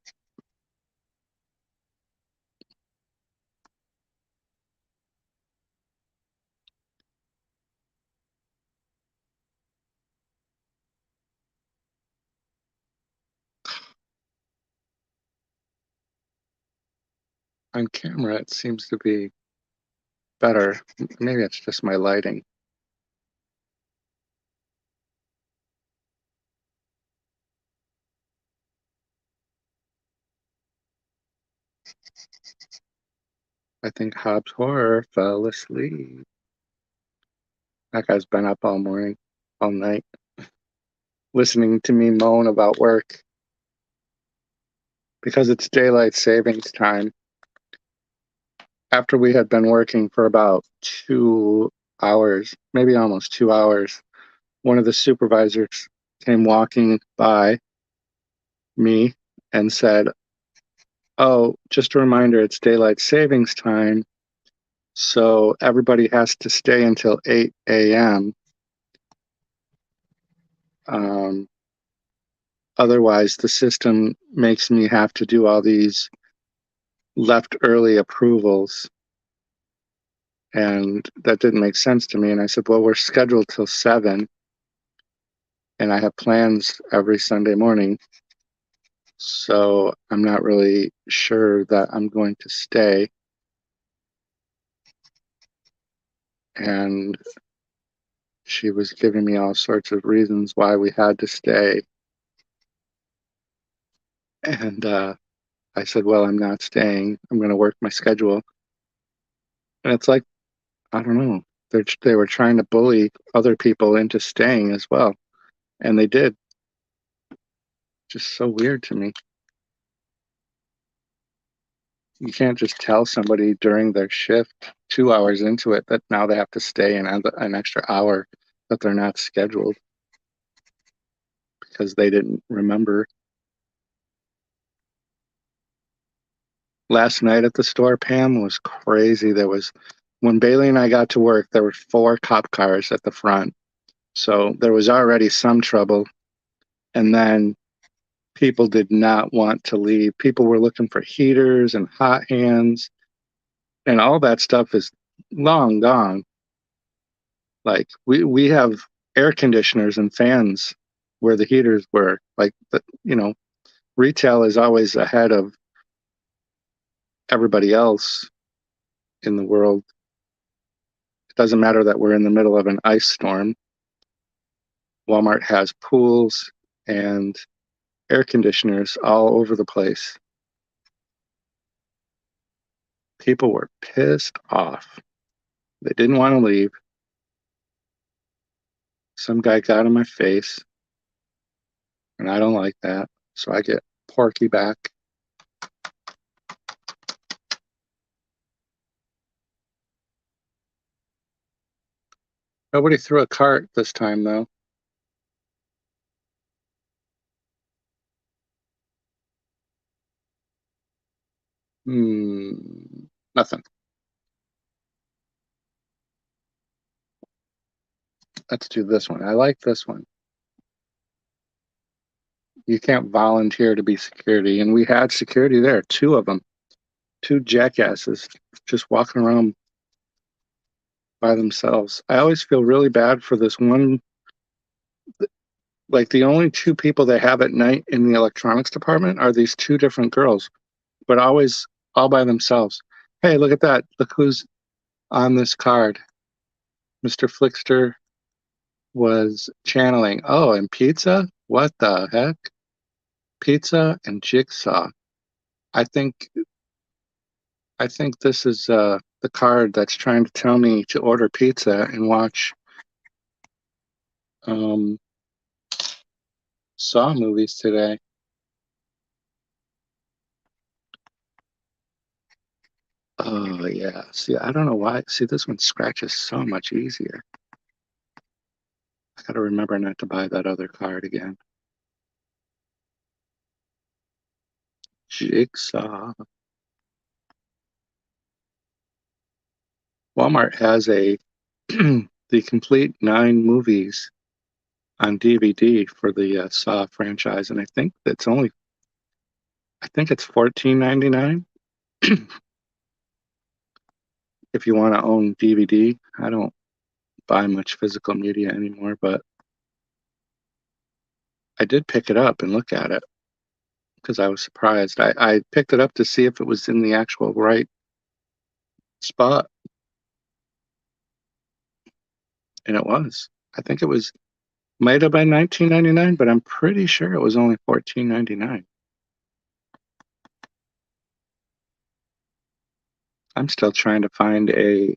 On camera, it seems to be better. Maybe it's just my lighting. I think Hobbs Horror fell asleep. That guy's been up all morning, all night, listening to me moan about work because it's daylight savings time. After we had been working for about 2 hours, maybe almost 2 hours, one of the supervisors came walking by me and said, "Oh, just a reminder, it's daylight savings time, so everybody has to stay until 8 a.m. Otherwise, the system makes me have to do all these left early approvals." And that didn't make sense to me. And I said, "Well, we're scheduled till 7, and I have plans every Sunday morning. So I'm not really sure that I'm going to stay." And she was giving me all sorts of reasons why we had to stay. And I said, "Well, I'm not staying. I'm going to work my schedule." And it's like, I don't know. They were trying to bully other people into staying as well. And they did. Just so weird to me. You can't just tell somebody during their shift 2 hours into it that now they have to stay an extra hour that they're not scheduled because they didn't remember. Last night at the store, Pam, was crazy. When Bailey and I got to work, there were 4 cop cars at the front. So there was already some trouble. And then people did not want to leave. People were looking for heaters and hot hands, and all that stuff is long gone. Like we have air conditioners and fans where the heaters were. Retail is always ahead of everybody else in the world. It doesn't matter that we're in the middle of an ice storm. Walmart has pools and air conditioners all over the place. People were pissed off. They didn't want to leave. Some guy got in my face, and I don't like that. So I get Porky back. Nobody threw a cart this time, though. Nothing. Let's do this one. I like this one. You can't volunteer to be security. And we had security there, 2 of them, 2 jackasses just walking around by themselves. I always feel really bad for this one. Like, the only 2 people they have at night in the electronics department are these 2 different girls, but always all by themselves. Hey, look at that. Look who's on this card. Mr. Flickster was channeling. Oh, and pizza? What the heck? Pizza and Jigsaw. I think I think this is the card that's trying to tell me to order pizza and watch um, Saw movies today. Oh yeah. See, I don't know why. See, this one scratches so much easier. I gotta remember not to buy that other card again. Jigsaw. Walmart has a the complete 9 movies on DVD for the Saw franchise, and I think it's $14.99 if you want to own DVD. I don't buy much physical media anymore, but I did pick it up and look at it because I was surprised. I picked it up to see if it was in the actual right spot, and it was. I think it was might have been $19.99, but I'm pretty sure it was only $14.99. I'm still trying to find a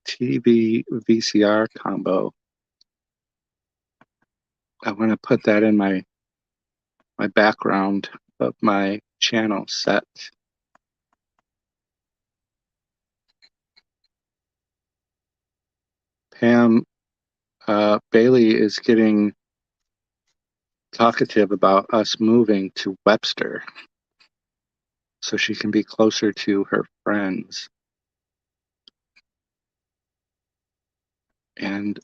TV VCR combo. I want to put that in my background of my channel set. Pam, Bailey is getting talkative about us moving to Webster so she can be closer to her friends. And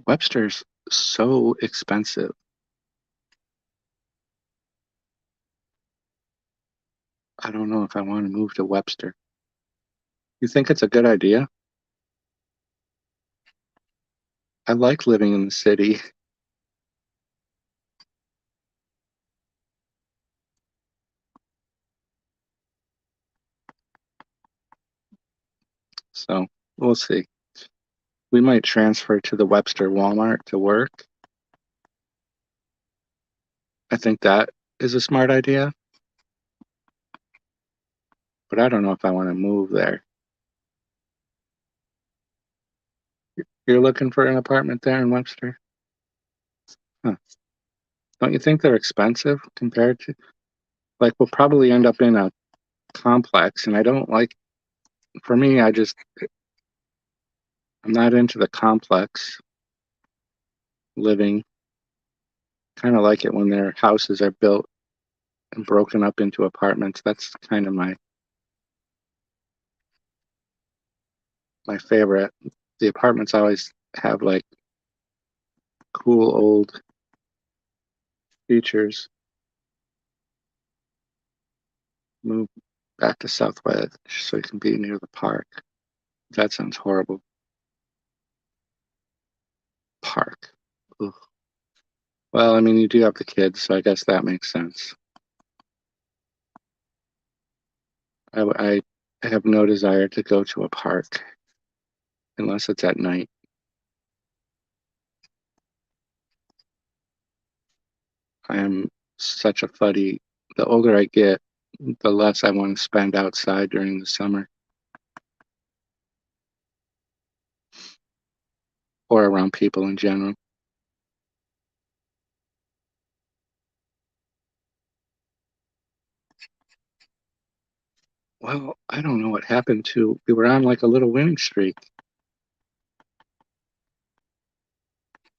Webster's so expensive. I don't know if I want to move to Webster. You think it's a good idea? I like living in the city. So we'll see. We might transfer to the Webster Walmart to work. I think that is a smart idea, but I don't know if I want to move there. You're looking for an apartment there in Webster? Huh. Don't you think they're expensive compared to, like, we'll probably end up in a complex, and I don't like, for me, I'm not into the complex living. Kind of like it when their houses are built and broken up into apartments. That's kind of my favorite. The apartments always have like cool old features. Move back to Southwest so you can be near the park. That sounds horrible. Park. Ugh. Well, I mean, you do have the kids, so I guess that makes sense. I have no desire to go to a park unless it's at night. I am such a fuddy. The older I get, the less I want to spend outside during the summer or around people in general. Well, I don't know what happened to. We were on like a little winning streak.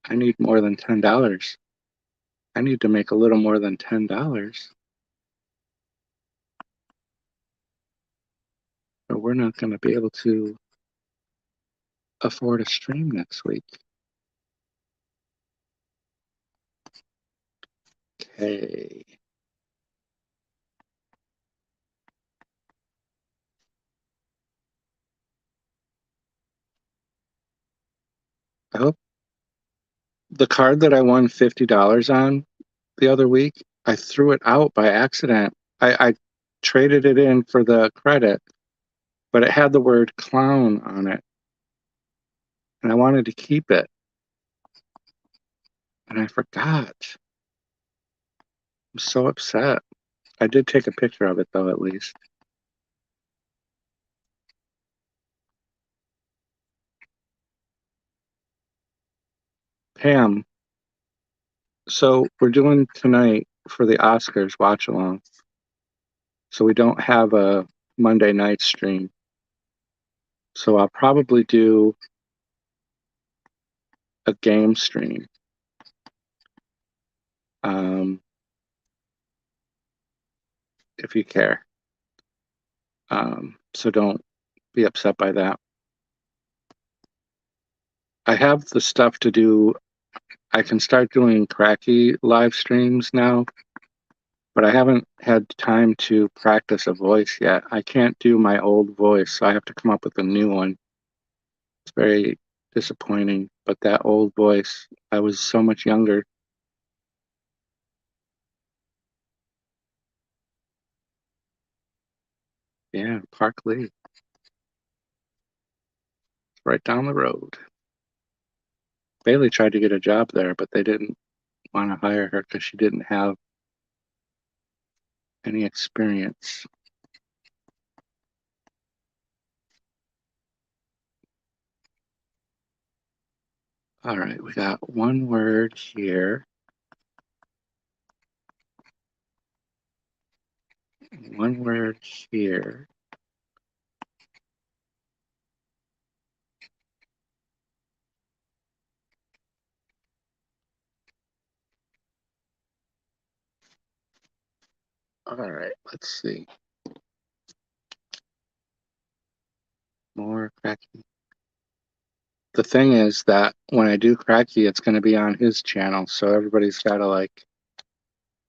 I need more than $10. I need to make a little more than $10, or we're not going to be able to afford a stream next week. Okay. I hope the card that I won $50 on the other week, I threw it out by accident. I traded it in for the credit, but it had the word clown on it, and I wanted to keep it, and I forgot. I'm so upset. I did take a picture of it, though, at least. Pam, so we're doing tonight for the Oscars watch along. So we don't have a Monday night stream. So I'll probably do a game stream. If you care. So don't be upset by that. I have the stuff to do. I can start doing Cracky live streams now, but I haven't had time to practice a voice yet. I can't do my old voice, so I have to come up with a new one. It's very disappointing, but that old voice, I was so much younger. Yeah, Park Lee, right down the road. Bailey tried to get a job there, but they didn't want to hire her because she didn't have any experience. All right, we got one word here. One word here. All right, let's see. More Cracky. The thing is that when I do Cracky, it's going to be on his channel, so everybody's got to like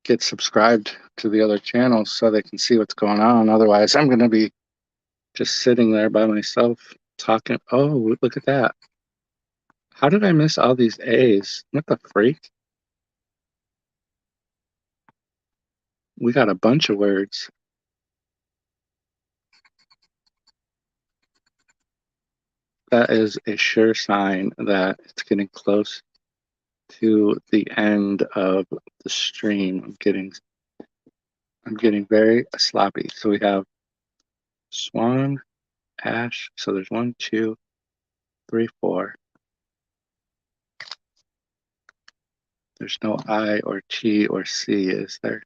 get subscribed to the other channels so they can see what's going on. Otherwise, I'm going to be just sitting there by myself talking. Oh, look at that. How did I miss all these A's? What the freak? We got a bunch of words. That is a sure sign that it's getting close to the end of the stream. I'm getting very sloppy. So we have Swan, Ash. So there's 1, 2, 3, 4. There's no I or T or C, is there?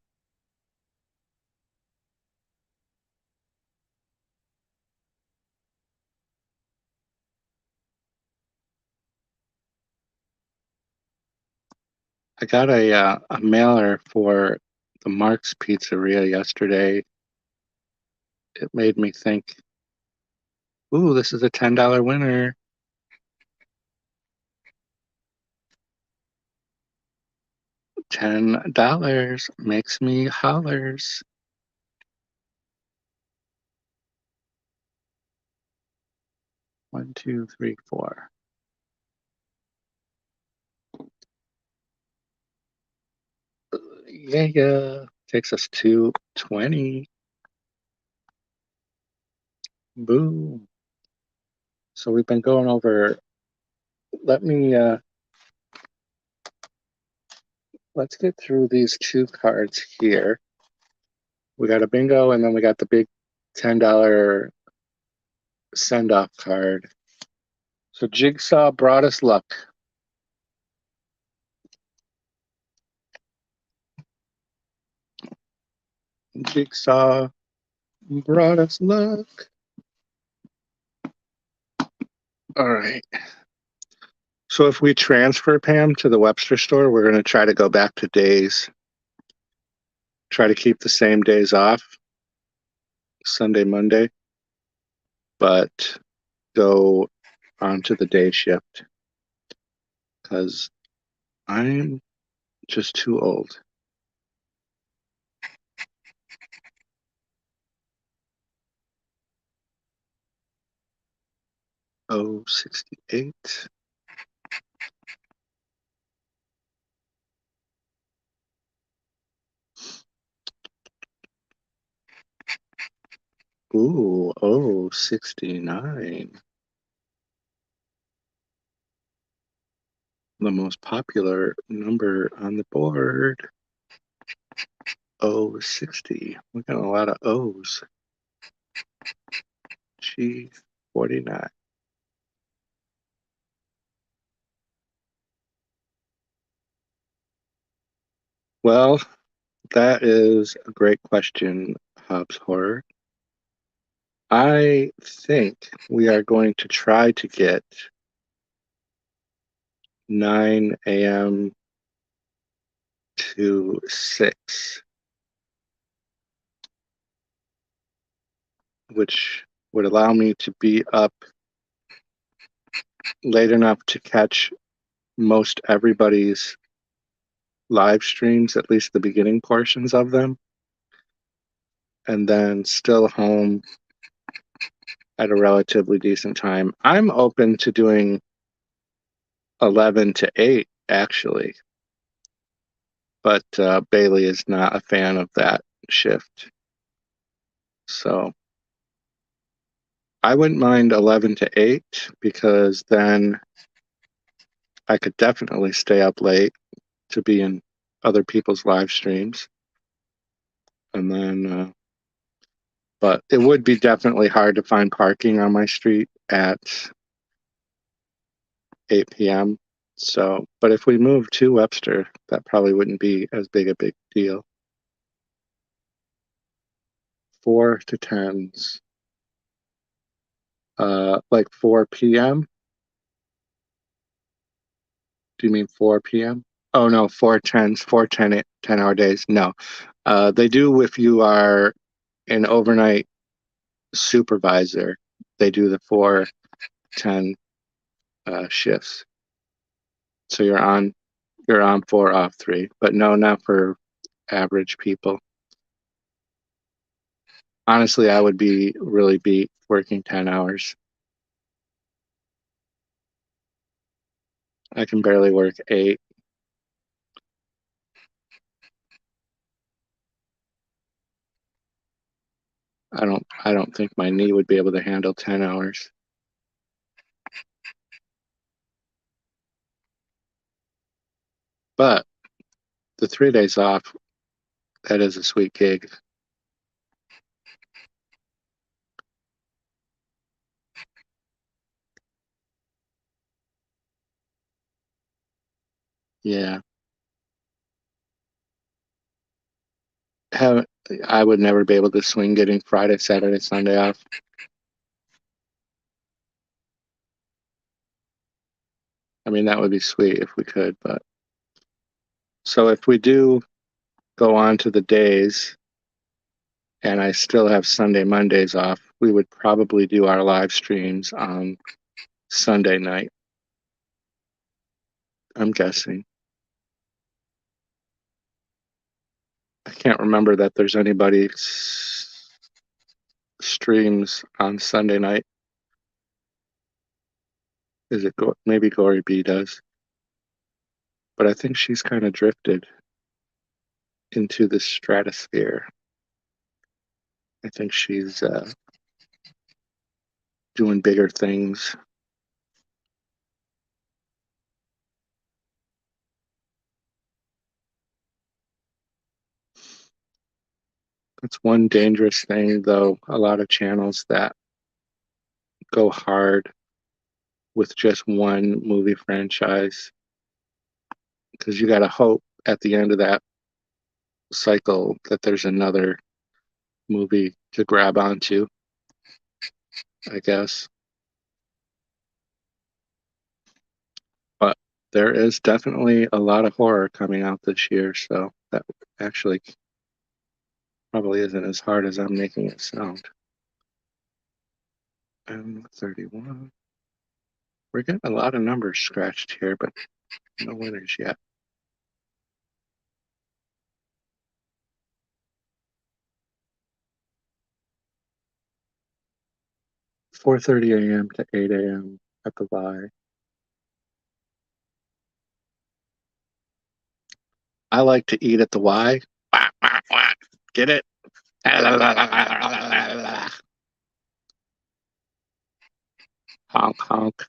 I got a mailer for the Mark's Pizzeria yesterday. It made me think, ooh, this is a $10 winner. $10 makes me hollers. One, two, three, four. Yeah. Takes us to 20. Boom. So we've been going over. Let me let's get through these two cards here. We got a bingo, and then we got the big $10 send-off card. So Jigsaw brought us luck. Jigsaw brought us luck. All right. So if we transfer Pam to the Webster store, we're going to try to go back to days. Try to keep the same days off, Sunday, Monday, but go onto the day shift because I'm just too old. Oh, 68. Ooh, oh, 69. The most popular number on the board. Oh, 60. We got a lot of O's. G, 49. Well, that is a great question, Hobbs Horror. I think we are going to try to get 9 a.m. to 6, which would allow me to be up late enough to catch most everybody's live streams, at least the beginning portions of them, and then still home at a relatively decent time. I'm open to doing 11 to 8, actually, but Bailey is not a fan of that shift. So I wouldn't mind 11 to 8 because then I could definitely stay up late to be in other people's live streams. And then, but it would be definitely hard to find parking on my street at 8 p.m. So, but if we move to Webster, that probably wouldn't be as big a big deal. 4 to 10s. Like 4 p.m.? Do you mean 4 p.m.? Oh, no, 4 10s, 4 10-hour days. No. They do if you are an overnight supervisor. They do the 4 10 shifts. So you're on 4, off 3. But no, not for average people. Honestly, I would be really beat working 10 hours. I can barely work 8. I don't think my knee would be able to handle 10 hours. But the 3 days off, that is a sweet gig. Yeah. I would never be able to swing getting Friday, Saturday, Sunday off. I mean, that would be sweet if we could, but so if we do go on to the days and I still have Sunday, Mondays off, we would probably do our live streams on Sunday night. I'm guessing. I can't remember that there's anybody streams on Sunday night. Is it maybe Gory B does? But I think she's kind of drifted into the stratosphere. I think she's doing bigger things. That's one dangerous thing, though. A lot of channels that go hard with just one movie franchise, because you got to hope at the end of that cycle that there's another movie to grab onto, I guess. But there is definitely a lot of horror coming out this year, so that actually probably isn't as hard as I'm making it sound. M31. We're getting a lot of numbers scratched here, but no winners yet. $4:30 a.m. to 8 a.m. at the Y. I like to eat at the Y. Get it? Honk honk.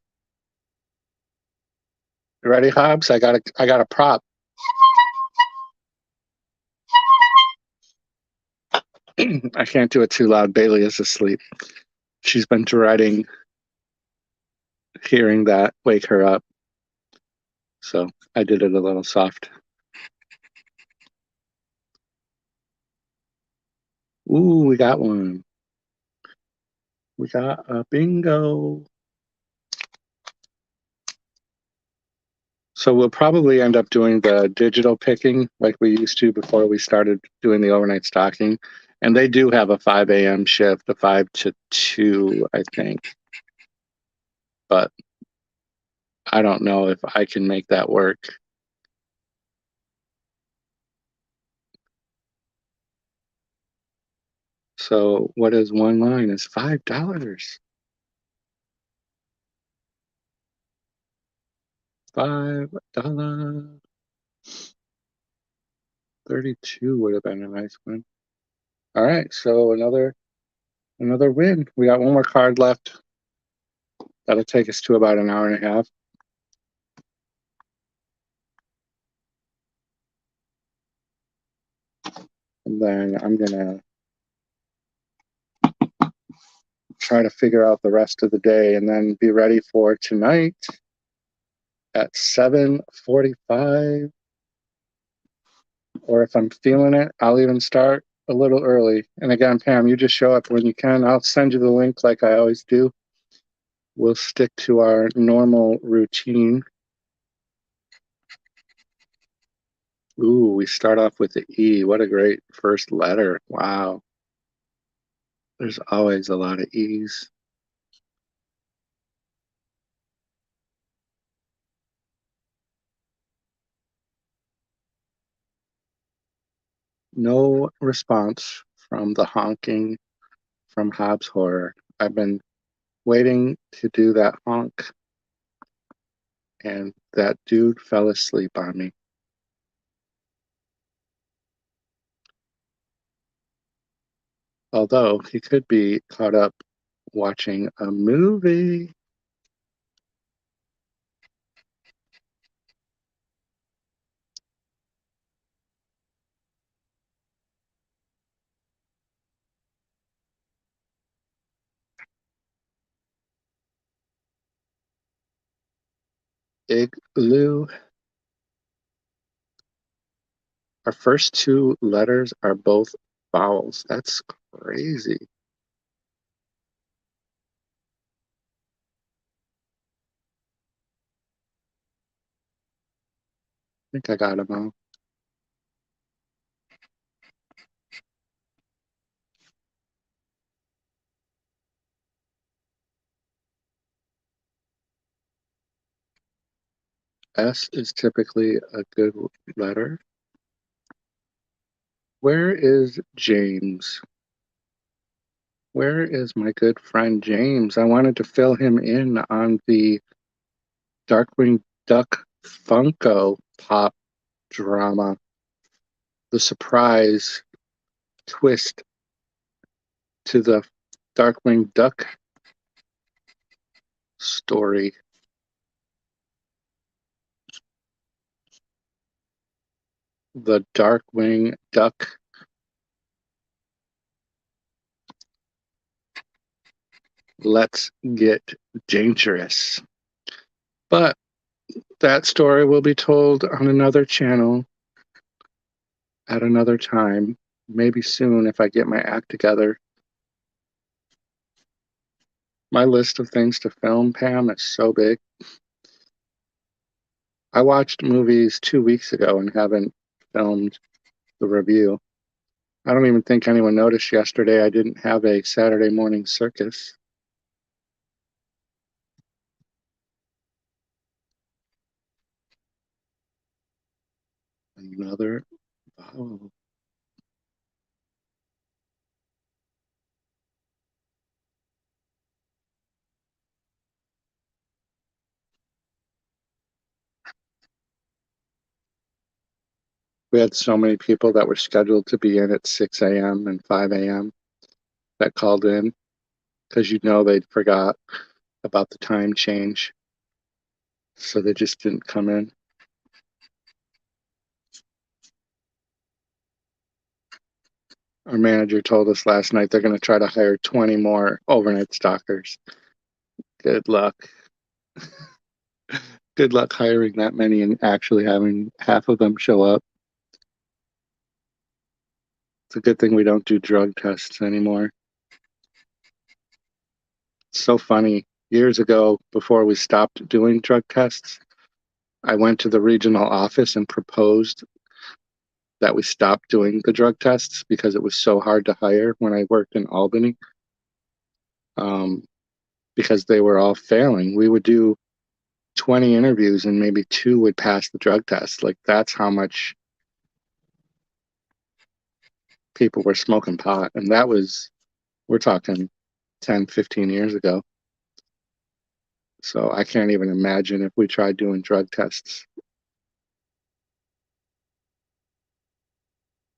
You ready, Hobbs? I got a prop. I can't do it too loud. Bailey is asleep. She's been dreading hearing that wake her up. So I did it a little soft. Ooh, we got one. We got a bingo. So we'll probably end up doing the digital picking like we used to before we started doing the overnight stocking. And they do have a 5 a.m. shift, a 5 to 2, I think. But I don't know if I can make that work. So what is one line? Is $5. $5. 32 would have been a nice one. All right, so another win. We got one more card left. That'll take us to about an hour and a half. And then I'm gonna try to figure out the rest of the day and then be ready for tonight at 7:45. Or if I'm feeling it, I'll even start a little early. And again, Pam, you just show up when you can. I'll send you the link like I always do. We'll stick to our normal routine. Ooh, we start off with the E. What a great first letter. Wow. There's always a lot of E's. No response from the honking from Hobbs Horror. I've been waiting to do that honk, and that dude fell asleep on me. Although he could be caught up watching a movie. Igloo. Our first two letters are both vowels. That's crazy. I think I got them all. S is typically a good letter. Where is James? Where is my good friend James? I wanted to fill him in on the Darkwing Duck Funko Pop drama, the surprise twist to the Darkwing Duck story. The Darkwing Duck. Let's get dangerous. But that story will be told on another channel at another time, maybe soon if I get my act together. My list of things to film, Pam, is so big. I watched movies 2 weeks ago and haven't filmed the review. I don't even think anyone noticed yesterday I didn't have a Saturday morning circus. Another vowel. We had so many people that were scheduled to be in at 6 a.m. and 5 a.m. that called in because they forgot about the time change. So they just didn't come in. Our manager told us last night they're going to try to hire 20 more overnight stalkers. Good luck. Good luck hiring that many and actually having half of them show up. It's a good thing we don't do drug tests anymore. It's so funny. Years ago, before we stopped doing drug tests, I went to the regional office and proposed that we stop doing the drug tests because it was so hard to hire when I worked in Albany. Because they were all failing. We would do 20 interviews and maybe 2 would pass the drug test. Like, that's how much people were smoking pot. And that was, we're talking 10, 15 years ago. So I can't even imagine if we tried doing drug tests.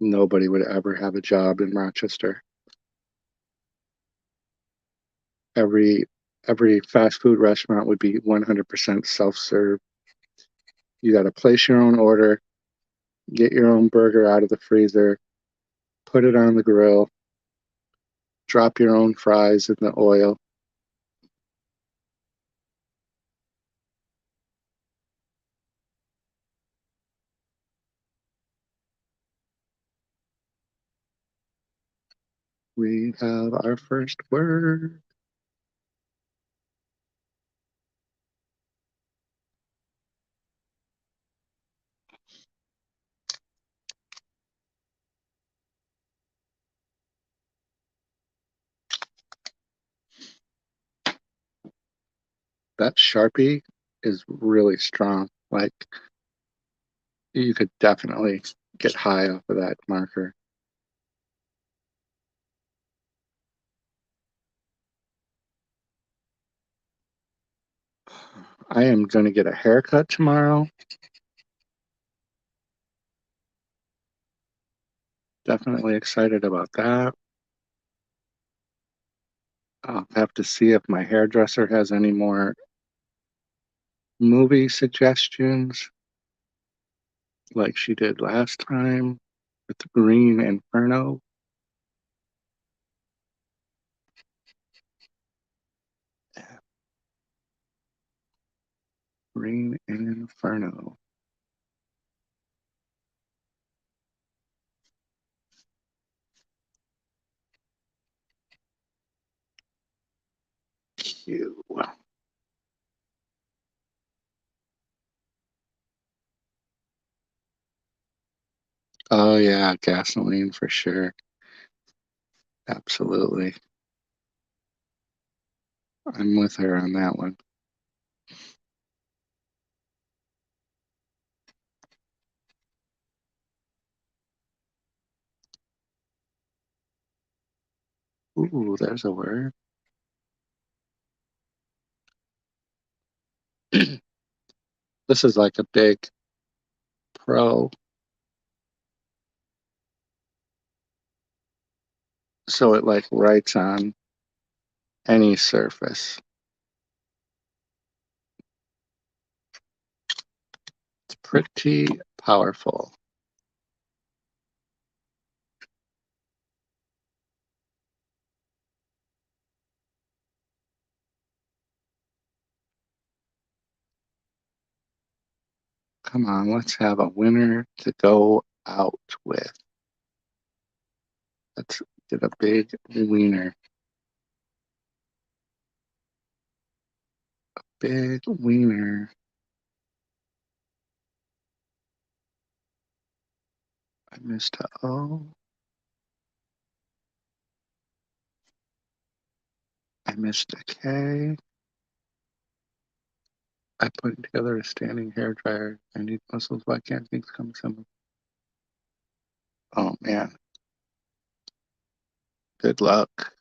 Nobody would ever have a job in Rochester. Every fast food restaurant would be 100% self-serve. You got to place your own order, get your own burger out of the freezer, put it on the grill, drop your own fries in the oil. We have our first word. That Sharpie is really strong. Like, you could definitely get high off of that marker. I am going to get a haircut tomorrow. Definitely excited about that. I'll have to see if my hairdresser has any more movie suggestions like she did last time with the Green Inferno. Green Inferno. Q. Oh yeah, gasoline for sure. Absolutely. I'm with her on that one. Ooh, there's a word. This is like a big pro. So it like writes on any surface. It's pretty powerful. Come on, let's have a winner to go out with. Let's get a big wiener. Big wiener. I missed a O. I missed a K. I put together a standing hair dryer. I need muscles. Why can't things come simple? Oh man. Good luck.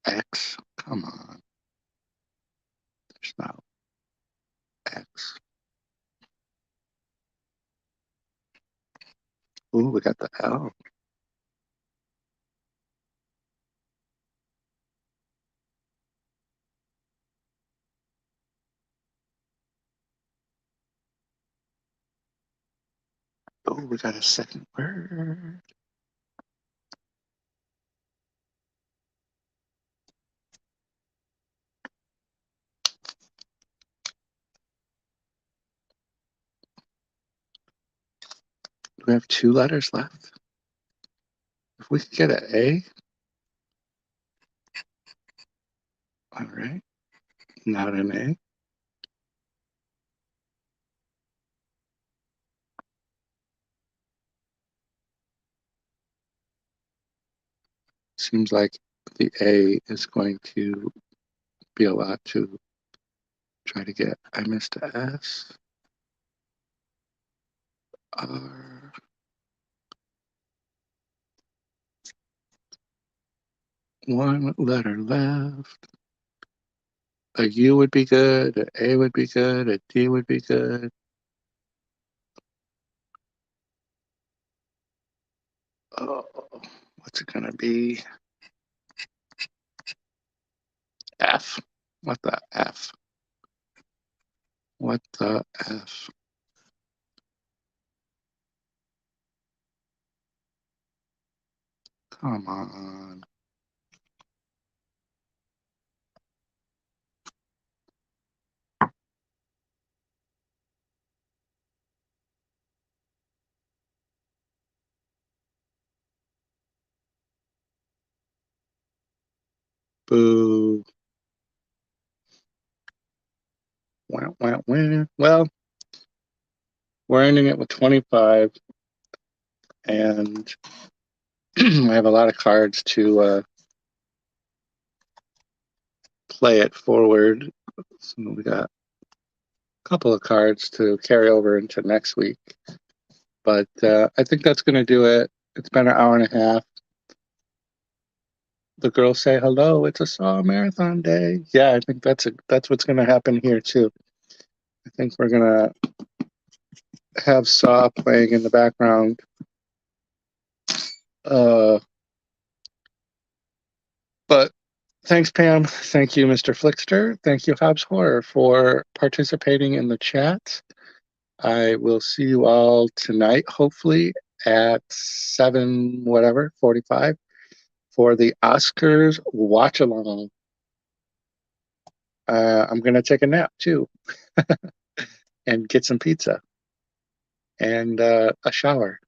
X. Come on. There's no X. Ooh, we got the L. Oh, we got a second word. Do we have 2 letters left? If we could get an A. All right. Not an A. seems like the A is going to be a lot to try to get. I missed a S. R. One letter left. A U would be good. A A would be good. A D would be good. Oh, what's it gonna be? F. What the F? What the F? Come on. Boo. Wah, wah, wah. Well, we're ending it with 25, and I have a lot of cards to play it forward. So we got a couple of cards to carry over into next week. But I think that's going to do it. It's been an hour and a half. The girls say hello. It's a Saw Marathon Day. Yeah, I think that's what's going to happen here too. I think we're going to have Saw playing in the background. But thanks, Pam. Thank you, Mr. Flickster. Thank you, Hobbs Horror, for participating in the chat. I will see you all tonight, hopefully at 7 whatever 45 for the Oscars watch along. I'm gonna take a nap too, and get some pizza and a shower.